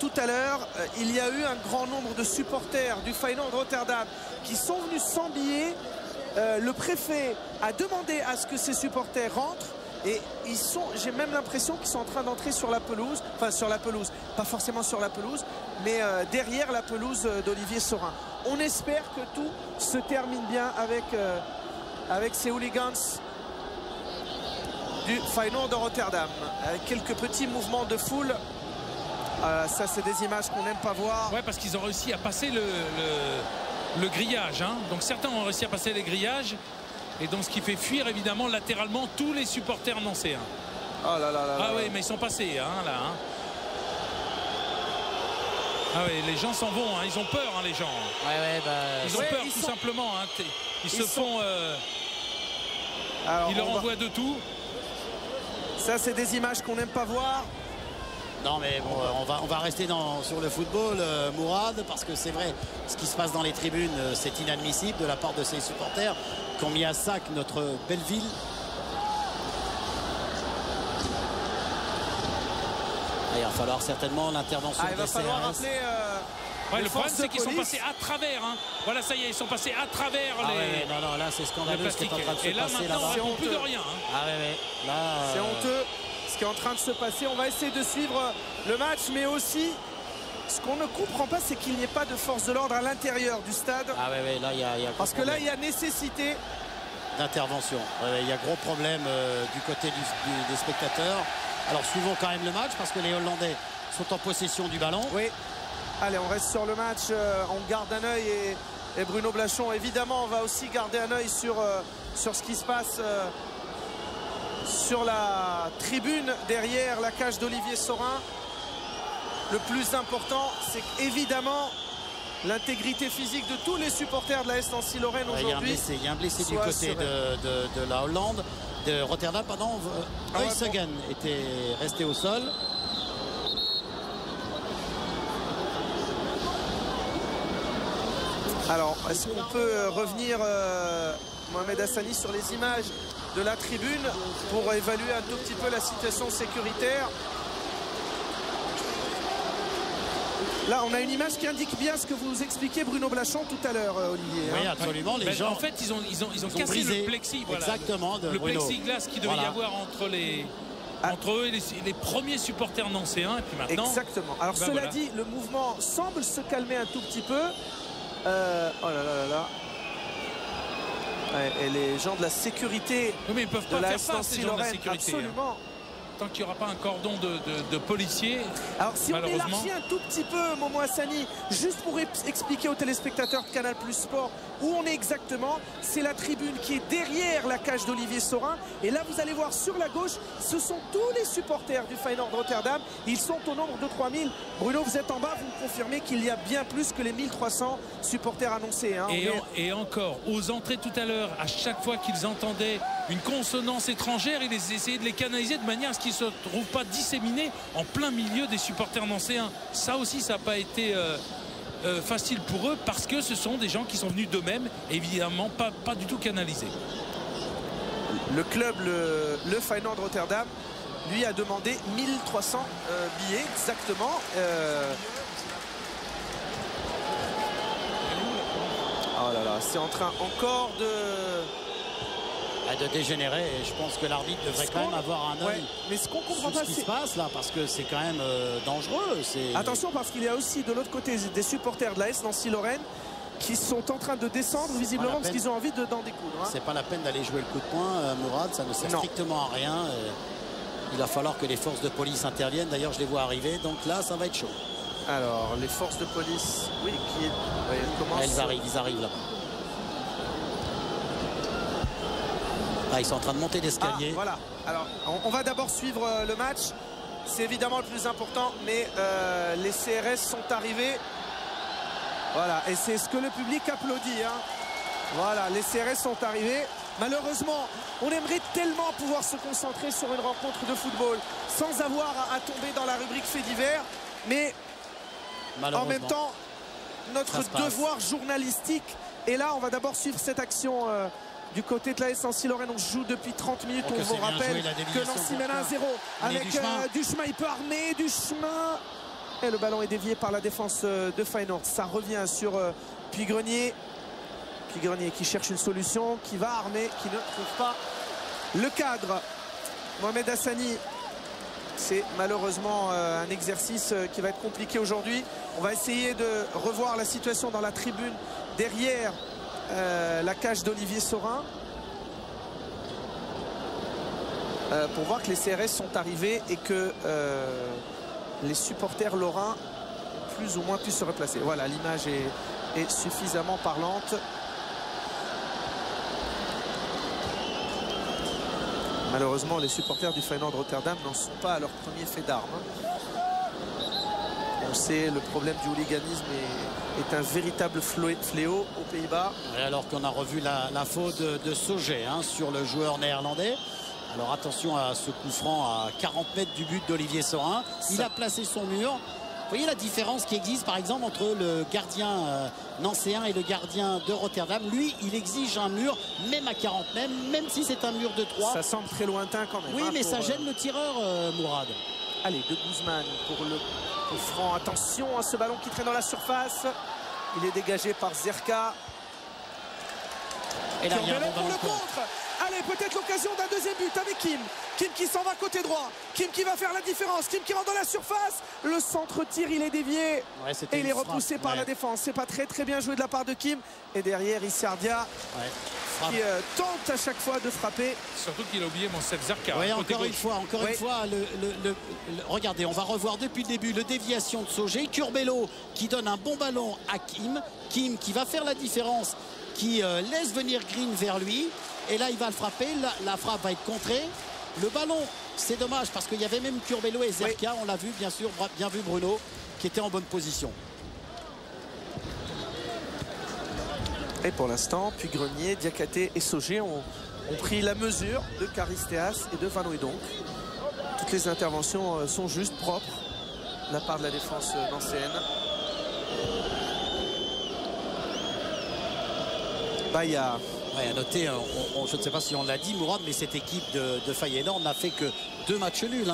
tout à l'heure. Il y a eu un grand nombre de supporters du Feyenoord Rotterdam qui sont venus sans billets. Le préfet a demandé à ce que ces supporters rentrent. Et j'ai même l'impression qu'ils sont en train d'entrer sur la pelouse, enfin sur la pelouse, pas forcément sur la pelouse, mais derrière la pelouse d'Olivier Saurin. On espère que tout se termine bien avec ces hooligans du Feyenoord de Rotterdam. Avec quelques petits mouvements de foule. Ça, c'est des images qu'on n'aime pas voir. Ouais, parce qu'ils ont réussi à passer le grillage. Hein. Donc certains ont réussi à passer les grillages. Et donc ce qui fait fuir évidemment latéralement tous les supporters nancéens. Oh là là là. Ah oui, mais ils sont passés hein, là. Hein. Ah oui, les gens s'en vont, hein. Ils ont peur hein, les gens. Ouais, ils ont peur tout simplement. Hein. Ils se font... Alors, ils leur envoient de tout. Ça, c'est des images qu'on n'aime pas voir. Non mais bon, on va rester sur le football, Mourad, parce que c'est vrai, ce qui se passe dans les tribunes, c'est inadmissible de la part de ces supporters qui ont mis à sac notre belle ville. Il va falloir certainement l'intervention des CRS. Il va falloir rappeler le problème c'est qu'ils sont passés à travers. Hein. Voilà, ça y est, ils sont passés à travers les... Non, là c'est scandaleux ce qui est en train de se passer. Et là maintenant, on ne répond plus de rien. Hein. Ah ouais. Là, c'est honteux ce qui est en train de se passer. On va essayer de suivre le match, mais aussi ce qu'on ne comprend pas, c'est qu'il n'y ait pas de force de l'ordre à l'intérieur du stade. Ah ouais, là il y a parce que là il y a nécessité d'intervention. Il y a gros problème du côté des spectateurs. Alors suivons quand même le match parce que les Hollandais sont en possession du ballon. Oui. Allez, on reste sur le match, on garde un œil et Bruno Blachon évidemment on va aussi garder un œil sur ce qui se passe sur la tribune derrière la cage d'Olivier Saurin. Le plus important, c'est évidemment l'intégrité physique de tous les supporters de la S Nancy-Lorraine aujourd'hui. Il y a un blessé du côté de la Hollande, de Rotterdam, pardon. Huysegen était resté au sol. Alors, est-ce qu'on peut revenir, Mohamed Hassani, sur les images de la tribune pour évaluer un tout petit peu la situation sécuritaire? Là, on a une image qui indique bien ce que vous expliquiez, Bruno Blachon, tout à l'heure, Olivier. Oui, absolument. Les gens, en fait, ils ont cassé brisé le plexi. Voilà. Exactement. Le plexiglas qui devait y avoir entre eux et les premiers supporters nancéens. Et puis maintenant... Exactement. Alors, cela dit, le mouvement semble se calmer un tout petit peu. Oh là là là. Ouais, et les gens de la sécurité, oui, mais ils peuvent pas faire ça, ces gens de la sécurité. Absolument. Tant qu'il n'y aura pas un cordon de policiers. Alors si on élargit un tout petit peu, Momo Hassani, juste pour expliquer aux téléspectateurs de Canal Plus Sport où on est exactement, c'est la tribune qui est derrière la cage d'Olivier Saurin. Et là, vous allez voir sur la gauche, ce sont tous les supporters du Feyenoord Rotterdam. Ils sont au nombre de 3000. Bruno, vous êtes en bas, vous me confirmez qu'il y a bien plus que les 1300 supporters annoncés. Hein. Et encore, aux entrées tout à l'heure, à chaque fois qu'ils entendaient une consonance étrangère, ils essayaient de les canaliser de manière à ce qu'ils ne se trouvent pas disséminés en plein milieu des supporters nancéens. Ça aussi, ça n'a pas été facile pour eux parce que ce sont des gens qui sont venus d'eux-mêmes, évidemment pas du tout canalisés. Le club, le Feyenoord Rotterdam, lui a demandé 1300 billets exactement. Oh là là, c'est en train encore de dégénérer, et je pense que l'arbitre devrait quand même avoir un œil mais ce qu'on comprend sur ce qui se passe là, parce que c'est quand même dangereux. Attention, parce qu'il y a aussi de l'autre côté des supporters de la S Nancy-Lorraine qui sont en train de descendre visiblement parce qu'ils ont envie d'en découdre. Hein. C'est pas la peine d'aller jouer le coup de poing, Mourad, ça ne sert strictement à rien. Il va falloir que les forces de police interviennent. D'ailleurs, je les vois arriver, donc là, ça va être chaud. Alors, les forces de police, oui, ils arrivent là-bas. Ils sont en train de monter l'escalier. Voilà. Alors, on va d'abord suivre le match. C'est évidemment le plus important, mais les CRS sont arrivés. Voilà, et c'est ce que le public applaudit. Hein. Voilà, les CRS sont arrivés. Malheureusement, on aimerait tellement pouvoir se concentrer sur une rencontre de football sans avoir à tomber dans la rubrique fait divers. Mais en même temps, notre devoir journalistique. Et là, on va d'abord suivre cette action du côté de l'AS Nancy-Lorraine. On joue depuis 30 minutes. On vous rappelle que Nancy mène 1-0 avec Duchemin. Il peut armer Duchemin. Et le ballon est dévié par la défense de Feyenoord. Ça revient sur Puy-Grenier. Puy-Grenier qui cherche une solution, qui va armer, qui ne trouve pas le cadre. Mohamed Hassani, c'est malheureusement un exercice qui va être compliqué aujourd'hui. On va essayer de revoir la situation dans la tribune derrière la cage d'Olivier Saurin pour voir que les CRS sont arrivés et que les supporters lorrains plus ou moins pu se replacer. Voilà, l'image est suffisamment parlante. Malheureusement, les supporters du Feyenoord Rotterdam n'en sont pas à leur premier fait d'armes. On sait, le problème du hooliganisme est un véritable fléau aux Pays-Bas. Alors qu'on a revu la faute de Sauget sur le joueur néerlandais. Alors attention à ce coup franc à 40 mètres du but d'Olivier Saurin. Il a placé son mur. Vous voyez la différence qui existe par exemple entre le gardien nancéen et le gardien de Rotterdam. Lui, il exige un mur, même à 40 mètres, même si c'est un mur de 3. Ça semble très lointain quand même. Oui, mais ça gêne le tireur, Mourad. Allez, de Guzman pour le coup franc. Attention à ce ballon qui traîne dans la surface. Il est dégagé par Zerka. Et là, il y a un bon pour le contre. Allez, peut-être l'occasion d'un deuxième but avec Kim. Kim qui s'en va côté droit. Kim qui va faire la différence. Kim qui rentre dans la surface. Le centre-tir, il est dévié. Ouais, et il est repoussé par la défense. C'est pas très bien joué de la part de Kim. Et derrière, Issardia qui tente à chaque fois de frapper. Surtout qu'il a oublié Monsef Zerka. Oui, encore une fois, regardez, on va revoir depuis le début le déviation de Sauget. Curbelo qui donne un bon ballon à Kim. Kim qui va faire la différence, qui laisse venir Green vers lui. Et là, il va le frapper. La frappe va être contrée. Le ballon, c'est dommage parce qu'il y avait même Curbelo et Zerka. On l'a vu, bien sûr, bien vu Bruno, qui était en bonne position. Et pour l'instant, Puy-Grenier, Diakhaté et Sauget ont pris la mesure de Charisteas et de Van Hooijdonk. Toutes les interventions sont justes, propres, de la part de la défense nancéenne. Baya. À noter, je ne sais pas si on l'a dit, Mourad, mais cette équipe de Feyenoord n'a fait que 2 matchs nuls,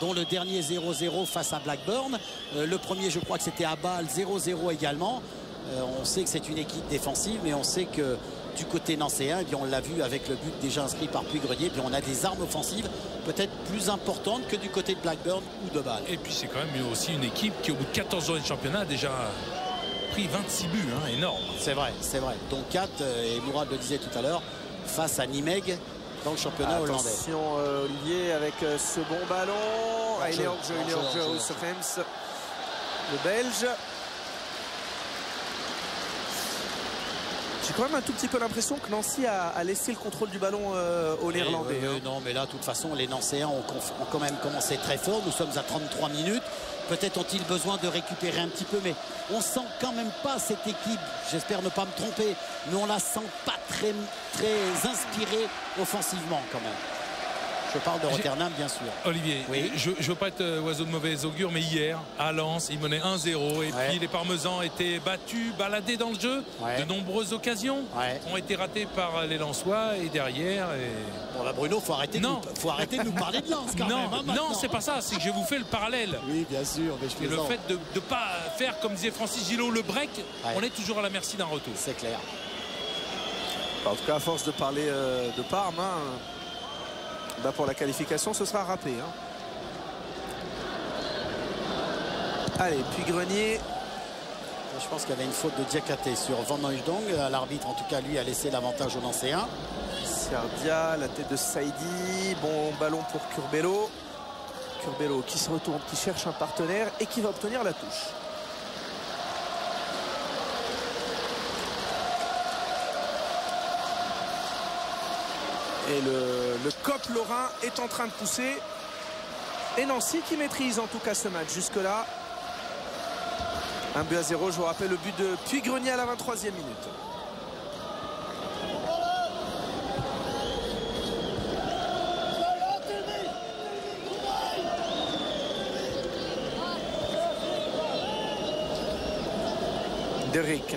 dont le dernier 0-0 face à Blackburn. Le premier, je crois que c'était à Bâle, 0-0 également. On sait que c'est une équipe défensive, mais on sait que du côté nancéen, eh bien, on l'a vu avec le but déjà inscrit par Puy-Grenier, eh on a des armes offensives peut-être plus importantes que du côté de Blackburn ou de Bâle. Et puis c'est quand même aussi une équipe qui, au bout de 14 journées de championnat, a déjà pris 26 buts, énorme. C'est vrai, c'est vrai. Donc 4, et Mourad le disait tout à l'heure, face à Nimeg dans le championnat hollandais. Attention Olivier avec ce bon ballon. Il est hors jeu, le Belge. J'ai quand même un tout petit peu l'impression que Nancy a laissé le contrôle du ballon aux Néerlandais. Non, mais là, de toute façon, les Nancéens ont quand même commencé très fort. Nous sommes à 33 minutes. Peut-être ont-ils besoin de récupérer un petit peu, mais on sent quand même pas cette équipe, j'espère ne pas me tromper, mais on la sent pas très inspirée offensivement quand même. Je parle de Rotterdam, bien sûr. Olivier, oui. Je ne veux pas être oiseau de mauvais augure, mais hier, à Lens, il menait 1-0. Et puis les Parmesans étaient battus, baladés dans le jeu. De nombreuses occasions ont été ratées par les Lensois. Et derrière... Bon, là, Bruno, il faut arrêter de nous parler de Lens quand même. Non, c'est pas ça. C'est que je vous fais le parallèle. Oui, bien sûr. Mais et le fait de ne pas faire, comme disait Francis Gillot, le break, on est toujours à la merci d'un retour. C'est clair. En tout cas, à force de parler de Parme... pour la qualification, ce sera râpé. Allez, Puy-Grenier. Je pense qu'il y avait une faute de Diakhaté sur Van Hooijdonk. L'arbitre, en tout cas, lui, a laissé l'avantage aux Nancéens. Serdia, la tête de Saïdi. Bon ballon pour Curbelo. Curbelo qui se retourne, qui cherche un partenaire et qui va obtenir la touche. Et le COP lorrain est en train de pousser. Et Nancy qui maîtrise en tout cas ce match jusque-là. 1-0, je vous rappelle le but de Puy-Grenier à la 23e minute. Derrick.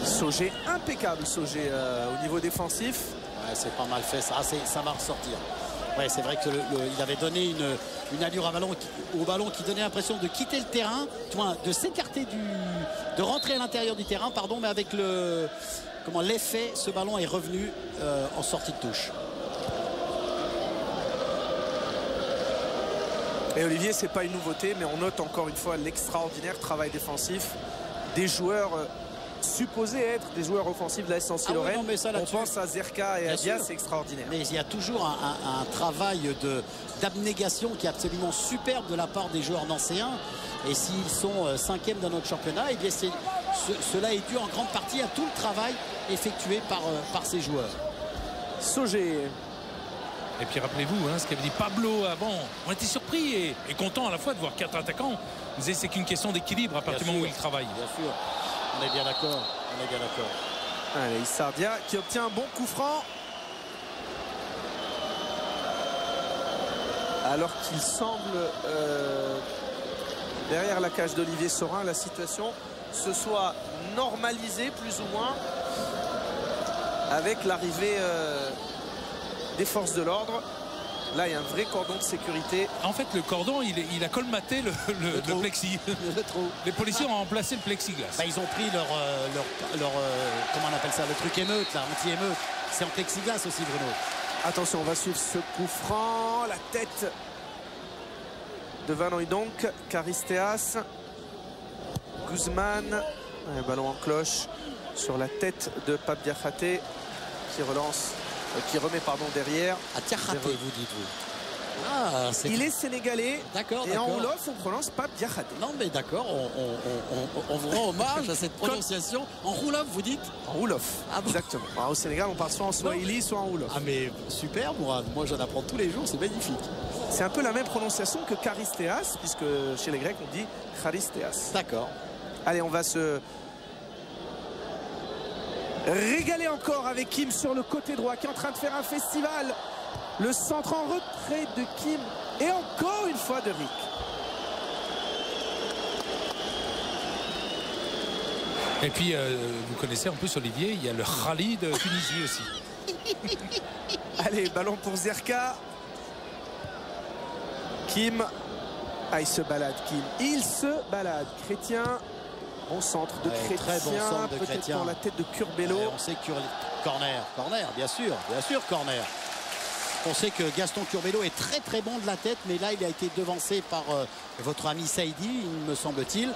Sauger, impeccable Sauger au niveau défensif. Ouais, c'est pas mal fait, ça va ressortir. Ouais, c'est vrai qu'il avait donné une allure au ballon qui donnait l'impression de quitter le terrain, de s'écarter de rentrer à l'intérieur du terrain, pardon, mais avec l'effet, ce ballon est revenu en sortie de touche. Et Olivier, c'est pas une nouveauté, mais on note encore une fois l'extraordinaire travail défensif des joueurs supposés être des joueurs offensifs de la Lorraine. On pense à Zerka et à Dia, c'est extraordinaire. Mais il y a toujours un travail d'abnégation qui est absolument superbe de la part des joueurs nancéens. Et s'ils sont 5e dans notre championnat, eh bien cela est dû en grande partie à tout le travail effectué par ces joueurs. Sauger. Et puis rappelez-vous ce qu'avait dit Pablo avant. On était surpris et content à la fois de voir 4 attaquants. Vous savez, c'est qu'une question d'équilibre à partir du moment où ils travaillent. Bien sûr. On est bien d'accord. Allez, Issa Dia qui obtient un bon coup franc. Alors qu'il semble derrière la cage d'Olivier Saurin, la situation se soit normalisée plus ou moins avec l'arrivée des forces de l'ordre. Là, il y a un vrai cordon de sécurité. En fait, le cordon, il a colmaté le plexi. Les policiers ont remplacé le plexiglas. Bah, ils ont pris leur comment on appelle ça, le truc émeute, là, anti-émeute. C'est en plexiglas aussi, Bruno. Attention, on va suivre ce coup franc. La tête de Van Hooijdonk, Charisteas, Guzman. Un ballon en cloche sur la tête de Pape Diakhaté qui remet derrière. À Diakhaté, vous dites-vous. Ah, il est sénégalais. D'accord. Et en Wolof, on prononce Pape Diakhaté. Non, mais d'accord, on vous rend hommage à cette prononciation. En Wolof, vous dites? En Wolof, exactement. Alors, au Sénégal, on parle soit en Swahili, soit en Wolof. Ah, mais super, Mourad. Moi, j'en apprends tous les jours, c'est magnifique. C'est un peu la même prononciation que Charisteas, puisque chez les Grecs, on dit Charisteas. D'accord. Allez, on va se régaler encore avec Kim sur le côté droit qui est en train de faire un festival. Le centre en retrait de Kim et encore une fois de Rick. Et puis vous connaissez en plus Olivier, il y a le rallye de Tunisie aussi. Allez, ballon pour Zerka. Kim. Ah, il se balade Kim. Il se balade. Chrétien. Bon centre de Chrétien, très bon centre de peut-être Chrétien. pour la tête de Curbelo. On sait que corner, bien sûr, corner. On sait que Gaston Curbelo est très très bon de la tête, mais là il a été devancé par votre ami Saïdi, il me semble-t-il.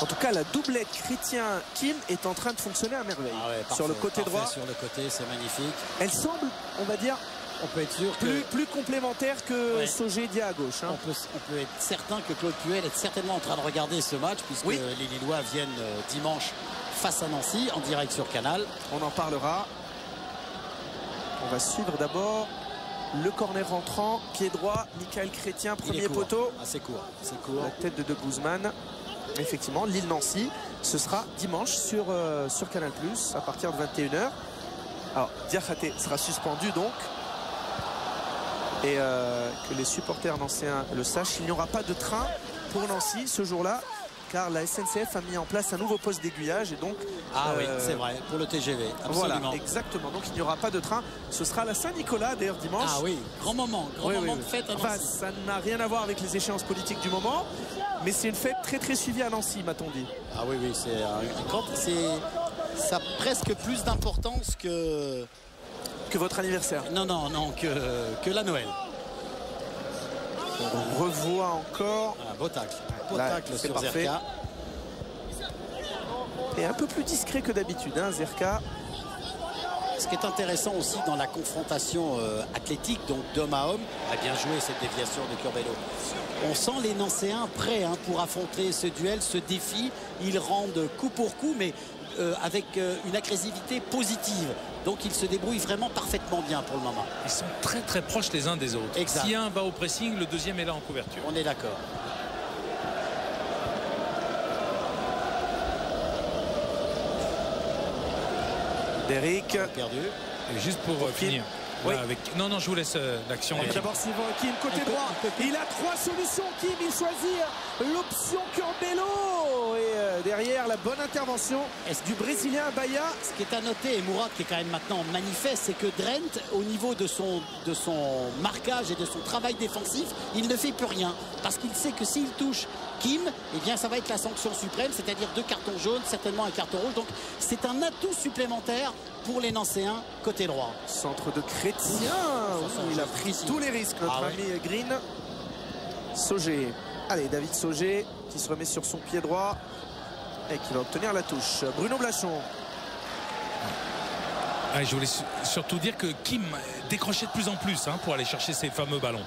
En tout cas, la doublette Chrétien-Kim est en train de fonctionner à merveille. Ah ouais, parfait, sur le côté droit. Sur le côté, c'est magnifique. Elle semble, on va dire, on peut être sûr plus complémentaire que Sauger Dia à gauche. Hein. On peut être certain que Claude Puel est certainement en train de regarder ce match, puisque les Lillois viennent dimanche face à Nancy en direct sur Canal. On en parlera. On va suivre d'abord le corner rentrant, pied droit, Michael Chrétien, premier poteau. Ah, c'est court. La tête de Guzman. Effectivement, Lille-Nancy, ce sera dimanche sur Canal+, à partir de 21h. Alors, Diakhaté sera suspendu donc. Et que les supporters nancéens le sachent, il n'y aura pas de train pour Nancy ce jour-là, car la SNCF a mis en place un nouveau poste d'aiguillage et donc... Ah oui, c'est vrai, pour le TGV, absolument. Voilà, exactement, donc il n'y aura pas de train. Ce sera la Saint-Nicolas d'ailleurs dimanche. Ah oui, grand moment de fête à Nancy. Enfin, ça n'a rien à voir avec les échéances politiques du moment, mais c'est une fête très très suivie à Nancy, m'a-t-on dit. Ah oui, ça a presque plus d'importance que votre anniversaire. Non, que la Noël. On revoit encore. Un beau tacle. Sur parfait. Zerka. Et un peu plus discret que d'habitude, hein, Zerka. Ce qui est intéressant aussi dans la confrontation athlétique, donc d'homme à homme, a bien joué cette déviation de Curbelo. On sent les Nancéens prêts pour affronter ce duel, ce défi. Ils rendent coup pour coup, mais avec une agressivité positive. Donc ils se débrouillent vraiment parfaitement bien pour le moment. Ils sont très très proches les uns des autres. Exact. Si un va au pressing, le deuxième est là en couverture. On est d'accord. Derrick. Perdu. Et juste pour finir, Là, avec... Non, je vous laisse l'action. D'abord Sylvain Kim, côté droit. Il a 3 solutions, Kim. Il choisit l'option Curbelo. Et derrière, la bonne intervention du Brésilien Bahia. Ce qui est à noter, et Mourad qui est quand même maintenant manifeste, c'est que Drent, au niveau de son marquage et de son travail défensif, il ne fait plus rien. Parce qu'il sait que s'il touche Kim, eh bien ça va être la sanction suprême, c'est-à-dire 2 cartons jaunes, certainement un carton rouge. Donc c'est un atout supplémentaire pour les Nancéens côté droit. Centre de Chrétien. Il a pris tous les risques, notre ami Green. Sauger. Allez, David Sauger qui se remet sur son pied droit et qui va obtenir la touche. Bruno Blachon. Je voulais surtout dire que Kim décrochait de plus en plus pour aller chercher ces fameux ballons.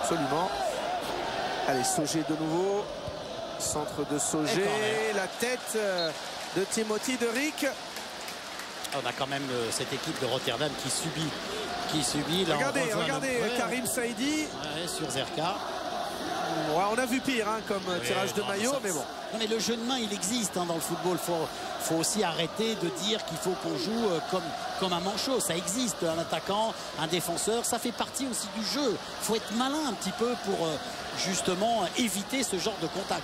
Absolument. Allez, Sauger de nouveau. Centre de Sauger. La tête de Timothy de Rick. On a quand même cette équipe de Rotterdam qui subit. Là, regardez Karim Saïdi. Sur Zerka. Ouais, on a vu pire comme tirage de maillot, mais bon. Non, mais le jeu de main, il existe dans le football. Faut aussi arrêter de dire qu'il faut qu'on joue comme un manchot. Ça existe, un attaquant, un défenseur. Ça fait partie aussi du jeu. Il faut être malin un petit peu pour justement éviter ce genre de contact.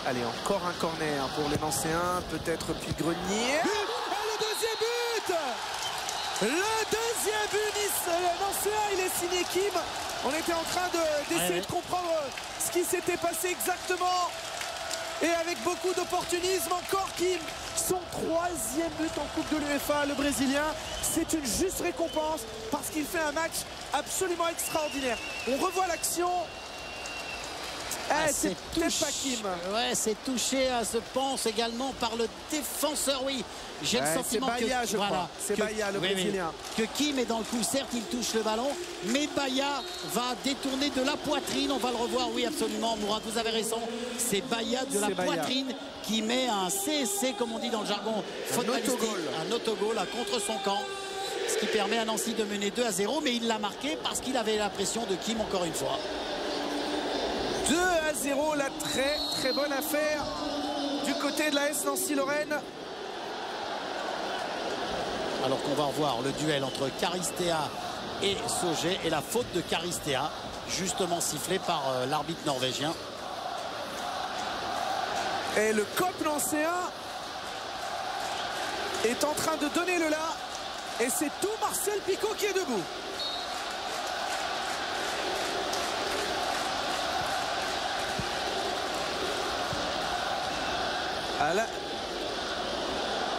Allez, encore un corner pour les Nancéens. Peut-être Puy-Grenier. Le deuxième but! Le deuxième but, Nancéen, il est signé Kim. On était en train d'essayer de comprendre ce qui s'était passé exactement. Et avec beaucoup d'opportunisme, encore Kim. Son 3e but en Coupe de l'UEFA, le Brésilien. C'est une juste récompense parce qu'il fait un match absolument extraordinaire. On revoit l'action. C'est peut-être pas Kim. Ouais, c'est touché, je pense, également par le défenseur. Oui, j'ai le sentiment Bahia, je crois. C'est Bahia, le Brésilien. Que Kim est dans le coup. Certes, il touche le ballon, mais Bahia va détourner de la poitrine. On va le revoir, oui, absolument. Mourad, vous avez raison. C'est Bahia de la poitrine qui met un CSC, comme on dit dans le jargon footballistique. Un autogol contre son camp. Ce qui permet à Nancy de mener 2-0, mais il l'a marqué parce qu'il avait la pression de Kim encore une fois. 2-0, la très bonne affaire du côté de la S Nancy-Lorraine. Alors qu'on va revoir le duel entre Karistea et Sauger et la faute de Karistea, justement sifflée par l'arbitre norvégien. Et le COP nancéen est en train de donner le là. Et c'est tout Marcel Picot qui est debout.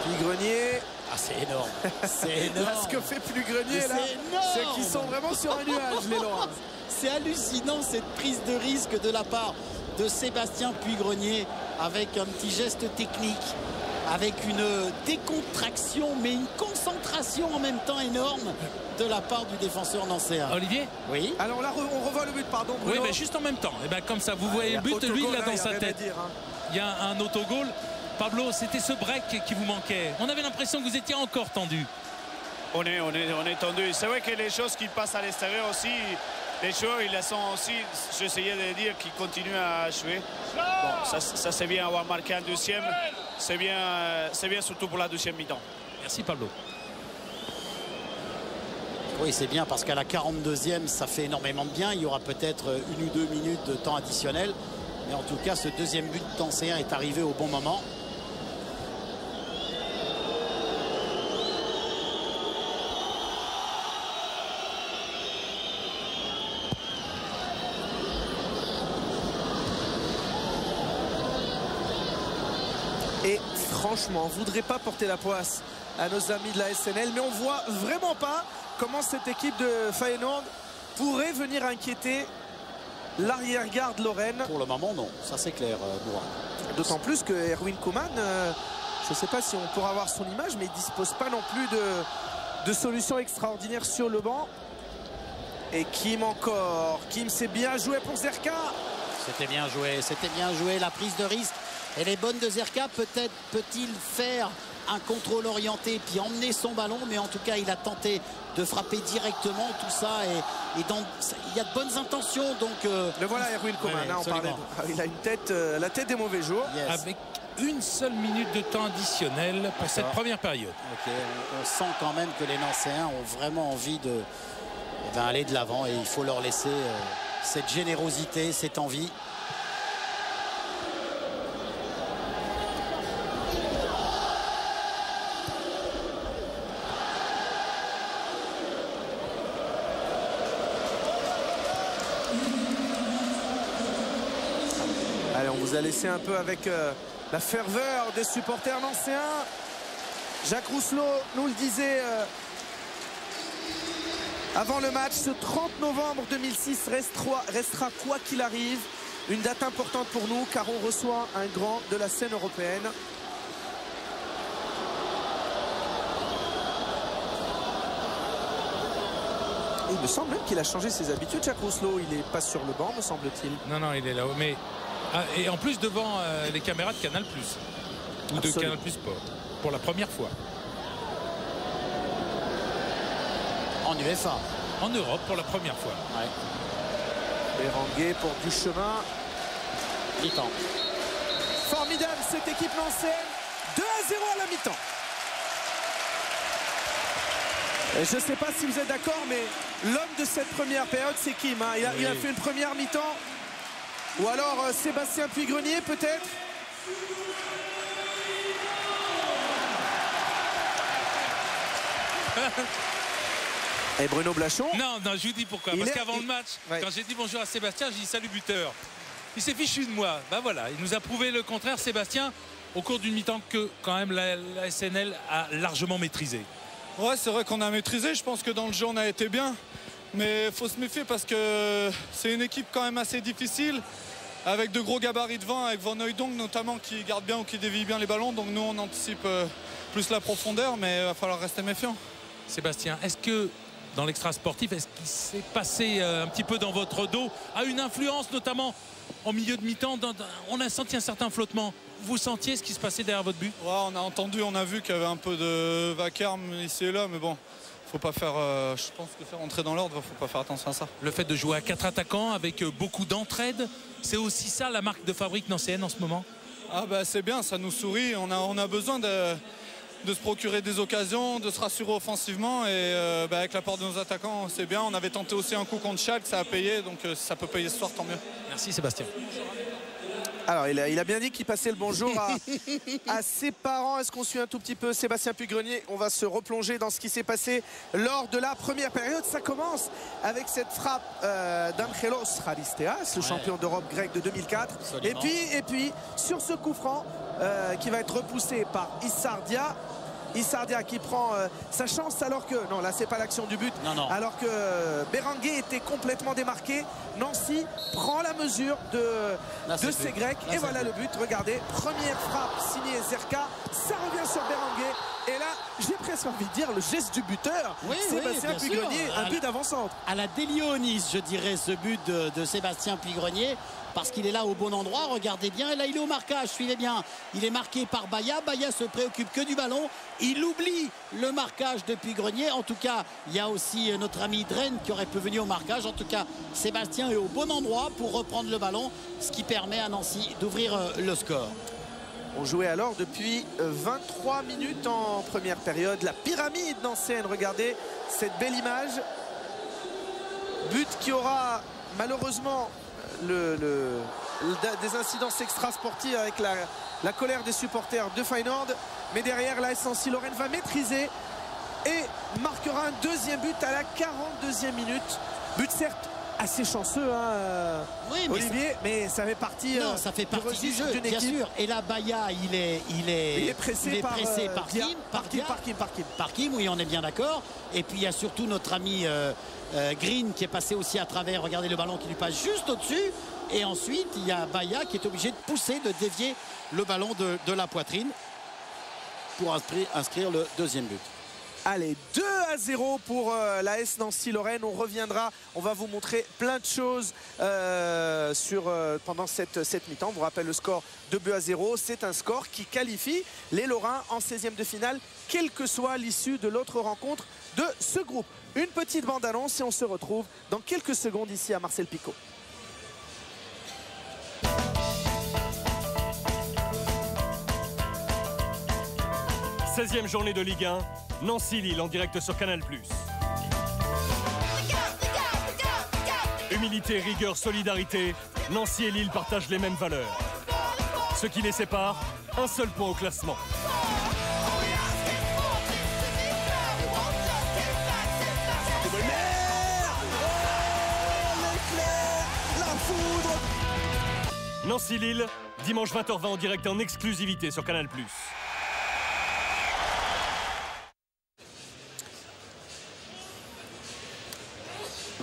Puy-Grenier. C'est énorme. C'est énorme. Là, ce que fait Puy-Grenier, là, c'est qu'ils sont vraiment sur un nuage, les Lorrains. C'est hallucinant cette prise de risque de la part de Sébastien Puy-Grenier avec un petit geste technique, avec une décontraction, mais une concentration en même temps énorme de la part du défenseur nancéen. Olivier? Oui. Alors là, on revoit le but, pardon, Bruno. Oui, mais juste en même temps. Et comme ça, vous voyez le but, lui, il l'a dans sa tête. Il y a un autogol. Pablo, c'était ce break qui vous manquait. On avait l'impression que vous étiez encore tendu. On est tendu. C'est vrai que les choses qui passent à l'extérieur aussi, les joueurs, ils les sont aussi, j'essayais de dire qu'ils continuent à jouer. Bon, ça c'est bien avoir marqué un deuxième. C'est bien surtout pour la deuxième mi-temps. Merci Pablo. Oui, c'est bien parce qu'à la 42e, ça fait énormément de bien. Il y aura peut-être 1 ou 2 minutes de temps additionnel. Mais en tout cas, ce deuxième but nancéen est arrivé au bon moment. Et franchement, on ne voudrait pas porter la poisse à nos amis de la SNL, mais on ne voit vraiment pas comment cette équipe de Feyenoord pourrait venir inquiéter l'arrière-garde lorraine. Pour le moment, non. Ça, c'est clair, Mourad. D'autant plus que Erwin Koeman, je ne sais pas si on pourra avoir son image, mais il ne dispose pas non plus de solutions extraordinaires sur le banc. Et Kim encore. Kim, c'est bien joué pour Zerka. C'était bien joué, la prise de risque. Elle est bonne de Zerka. Peut-être peut-il faire un contrôle orienté puis emmener son ballon, mais en tout cas il a tenté de frapper directement tout ça et il y a de bonnes intentions, donc le voilà Erwin Koeman, on parlait il a une tête, la tête des mauvais jours. Yes. une seule minute de temps additionnel pour cette première période. Okay. On sent quand même que les Nancéens ont vraiment envie d'aller de l'avant et il faut leur laisser cette générosité, cette envie. Allez, on vous a laissé un peu avec la ferveur des supporters nancéens. Jacques Rousselot nous le disait avant le match, ce 30 novembre 2006 restera quoi qu'il arrive une date importante pour nous car on reçoit un grand de la scène européenne. Et il me semble même qu'il a changé ses habitudes, Jacques Rousselot. Il n'est pas sur le banc, me semble-t-il. Non, non, il est là-haut. Mais et en plus devant les caméras de Canal+. Ou de Canal+ Sport. Pour la première fois. En UEFA. En Europe pour la première fois. Ouais. Berenguer pour Duchemin. Mi-temps. Formidable cette équipe nancéenne. 2-0 à la mi-temps. Je ne sais pas si vous êtes d'accord, mais l'homme de cette première période, c'est Kim. Hein. Il a fait une première mi-temps. Ou alors Sébastien Puy-Grenier, peut-être. Et Bruno Blachon. Non, non, je vous dis pourquoi. Parce qu'avant le match, quand j'ai dit bonjour à Sébastien, j'ai dit salut buteur. Il s'est fichu de moi. Ben voilà, il nous a prouvé le contraire, Sébastien, au cours d'une mi-temps que quand même la SNL a largement maîtrisé. Ouais, c'est vrai qu'on a maîtrisé. Je pense que dans le jeu, on a été bien. Mais il faut se méfier parce que c'est une équipe quand même assez difficile. Avec de gros gabarits devant, avec Van Hooijdonk notamment qui garde bien ou qui dévie bien les ballons. Donc nous, on anticipe plus la profondeur, mais il va falloir rester méfiant. Sébastien, est-ce que dans l'extra sportif, est-ce qu'il s'est passé un petit peu dans votre dos, a une influence notamment en milieu de mi-temps? On a senti un certain flottement. Vous sentiez ce qui se passait derrière votre but? Ouais, on a entendu, on a vu qu'il y avait un peu de vacarme ici et là, mais bon, faut pas faire. Je pense que faire rentrer dans l'ordre, faut pas faire attention à ça. Le fait de jouer à 4 attaquants avec beaucoup d'entraide, c'est aussi ça la marque de fabrique nancéenne en ce moment? Ah bah c'est bien, ça nous sourit. On a besoin de se procurer des occasions, de se rassurer offensivement et avec l'apport de nos attaquants, c'est bien. On avait tenté aussi un coup contre Schalke, ça a payé, donc si ça peut payer ce soir, tant mieux. Merci Sébastien. Alors il a bien dit qu'il passait le bonjour à ses parents. Est-ce qu'on suit un tout petit peu Sébastien Puy-Grenier? On va se replonger dans ce qui s'est passé lors de la première période. Ça commence avec cette frappe d'Angelos Charisteas, le champion d'Europe grec de 2004. Et puis sur ce coup franc qui va être repoussé par Issardia. Issardia qui prend sa chance alors que... Non, là, c'est pas l'action du but. Non. Alors que Berenguer était complètement démarqué. Nancy prend la mesure de ces Grecs. Et voilà le but. Regardez, première frappe signée Zerka. Ça revient sur Berenguer. Et là, j'ai presque envie de dire le geste du buteur. Sébastien Puy-Grenier, un but d'avant-centre. À la Delionis, je dirais, ce but de Sébastien Puy-Grenier. Parce qu'il est là au bon endroit, regardez bien, et là il est au marquage, suivez bien, il est marqué par Baya, Baya se préoccupe que du ballon, il oublie le marquage de Puy-Grenier. En tout cas, il y a aussi notre ami Dren qui aurait pu venir au marquage. En tout cas, Sébastien est au bon endroit pour reprendre le ballon, ce qui permet à Nancy d'ouvrir le score. On jouait alors depuis 23 minutes en première période, la pyramide nancéenne, regardez cette belle image. But qui aura malheureusement des incidences extra-sportives avec la colère des supporters de Feyenoord, mais derrière la SNC Lorraine va maîtriser et marquera un deuxième but à la 42e minute. But certes assez chanceux, hein, Olivier, mais ça fait partie, ça fait partie du jeu, bien sûr. Et là, Baya, il est pressé par Kim, oui, on est bien d'accord. Et puis il y a surtout notre ami Green qui est passé aussi à travers. Regardez le ballon qui lui passe juste au-dessus. Et ensuite, il y a Baya qui est obligé de pousser, de dévier le ballon de la poitrine pour inscrire le deuxième but. Allez, 2-0 pour l'AS Nancy-Lorraine. On reviendra, on va vous montrer plein de choses pendant cette mi-temps. Je vous rappelle le score de 2-0. C'est un score qui qualifie les Lorrains en 16e de finale, quelle que soit l'issue de l'autre rencontre de ce groupe. Une petite bande-annonce et on se retrouve dans quelques secondes ici à Marcel Picot. 16e journée de Ligue 1, Nancy-Lille en direct sur Canal+. Humilité, rigueur, solidarité, Nancy et Lille partagent les mêmes valeurs. Ce qui les sépare, un seul point au classement. Nancy-Lille, dimanche 20h20 en direct en exclusivité sur Canal+.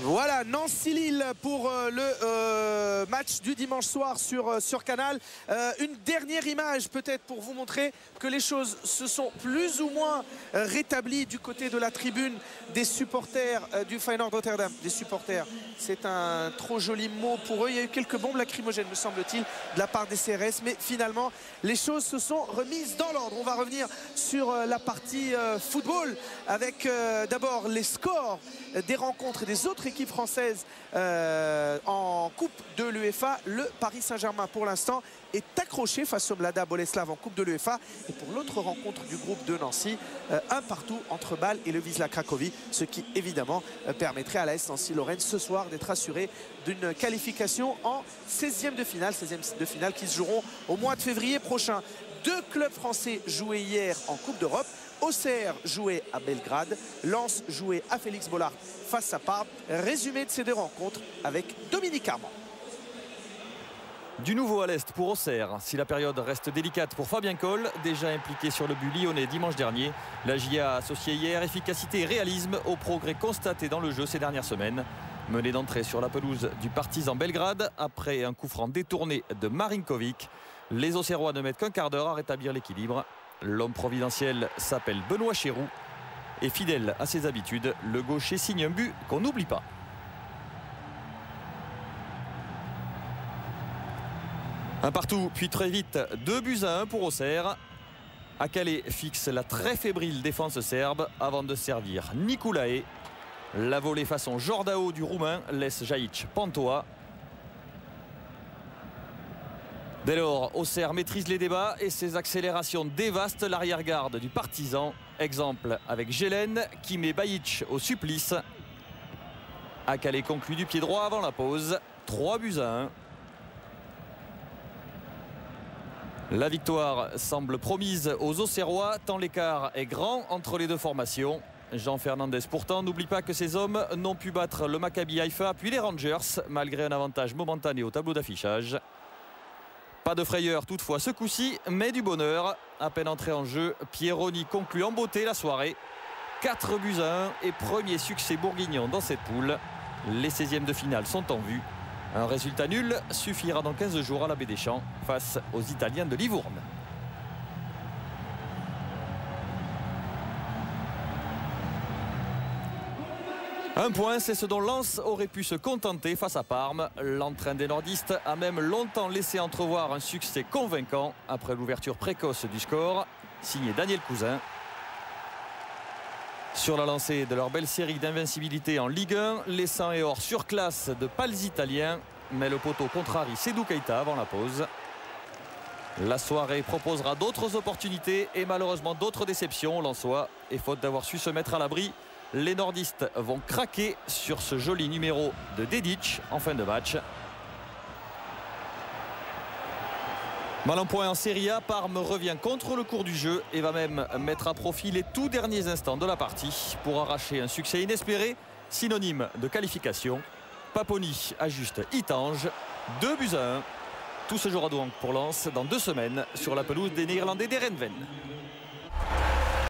Voilà, Nancy-Lille pour le match du dimanche soir sur Canal. Une dernière image peut-être pour vous montrer que les choses se sont plus ou moins rétablies du côté de la tribune des supporters du Feyenoord Rotterdam. Des supporters, c'est un trop joli mot pour eux. Il y a eu quelques bombes lacrymogènes, me semble-t-il, de la part des CRS. Mais finalement, les choses se sont remises dans l'ordre. On va revenir sur la partie football avec d'abord les scores des rencontres et des autres équipes françaises en Coupe de l'UEFA. Le Paris Saint-Germain pour l'instant est accroché face au Mlada Boleslav en Coupe de l'UEFA. Et pour l'autre rencontre du groupe de Nancy, un partout entre Bâle et le Wisła Cracovie, ce qui évidemment permettrait à l'AS Nancy-Lorraine ce soir d'être assuré d'une qualification en 16e de finale, 16e de finale qui se joueront au mois de février prochain. Deux clubs français jouaient hier en Coupe d'Europe. Auxerre jouait à Belgrade, Lens jouait à Félix Bollaert face à Parme. Résumé de ces deux rencontres avec Dominique Armand. Du nouveau à l'Est pour Auxerre. Si la période reste délicate pour Fabien Coll, déjà impliqué sur le but lyonnais dimanche dernier, la GIA a associé hier efficacité et réalisme au progrès constaté dans le jeu ces dernières semaines. Mené d'entrée sur la pelouse du Partizan Belgrade après un coup franc détourné de Marinkovic, les Auxerrois ne mettent qu'un quart d'heure à rétablir l'équilibre. L'homme providentiel s'appelle Benoît Chéroux et fidèle à ses habitudes, le gaucher signe un but qu'on n'oublie pas. Un partout, puis très vite 2-1 pour Auxerre. Akale fixe la très fébrile défense serbe avant de servir Nicolae. La volée façon Jordao du Roumain laisse Jajic Pantoa. Dès lors, Auxerre maîtrise les débats et ses accélérations dévastent l'arrière-garde du Partizan. Exemple avec Gélène qui met Bajic au supplice. Akale conclut du pied droit avant la pause. 3-1. La victoire semble promise aux Auxerrois tant l'écart est grand entre les deux formations. Jean Fernandez pourtant n'oublie pas que ces hommes n'ont pu battre le Maccabi Haïfa puis les Rangers malgré un avantage momentané au tableau d'affichage. Pas de frayeur toutefois ce coup-ci, mais du bonheur. À peine entré en jeu, Pieroni conclut en beauté la soirée. 4-1 et premier succès bourguignon dans cette poule. Les 16e de finale sont en vue. Un résultat nul suffira dans 15 jours à la Baie des Champs face aux Italiens de Livourne. Un point, c'est ce dont Lens aurait pu se contenter face à Parme. L'entrain des nordistes a même longtemps laissé entrevoir un succès convaincant après l'ouverture précoce du score, signé Daniel Cousin. Sur la lancée de leur belle série d'invincibilité en Ligue 1, les 100 et or surclasse de pâles italiens, mais le poteau contrarie Sédou Keita avant la pause. La soirée proposera d'autres opportunités et malheureusement d'autres déceptions aux Lensois. Et faute d'avoir su se mettre à l'abri, les nordistes vont craquer sur ce joli numéro de Dedic en fin de match. Mal en point en Serie A, Parme revient contre le cours du jeu et va même mettre à profit les tout derniers instants de la partie pour arracher un succès inespéré, synonyme de qualification. Paponi ajuste Itange, 2-1. Tout se jouera donc pour Lens dans 2 semaines sur la pelouse des Néerlandais d'Erenven.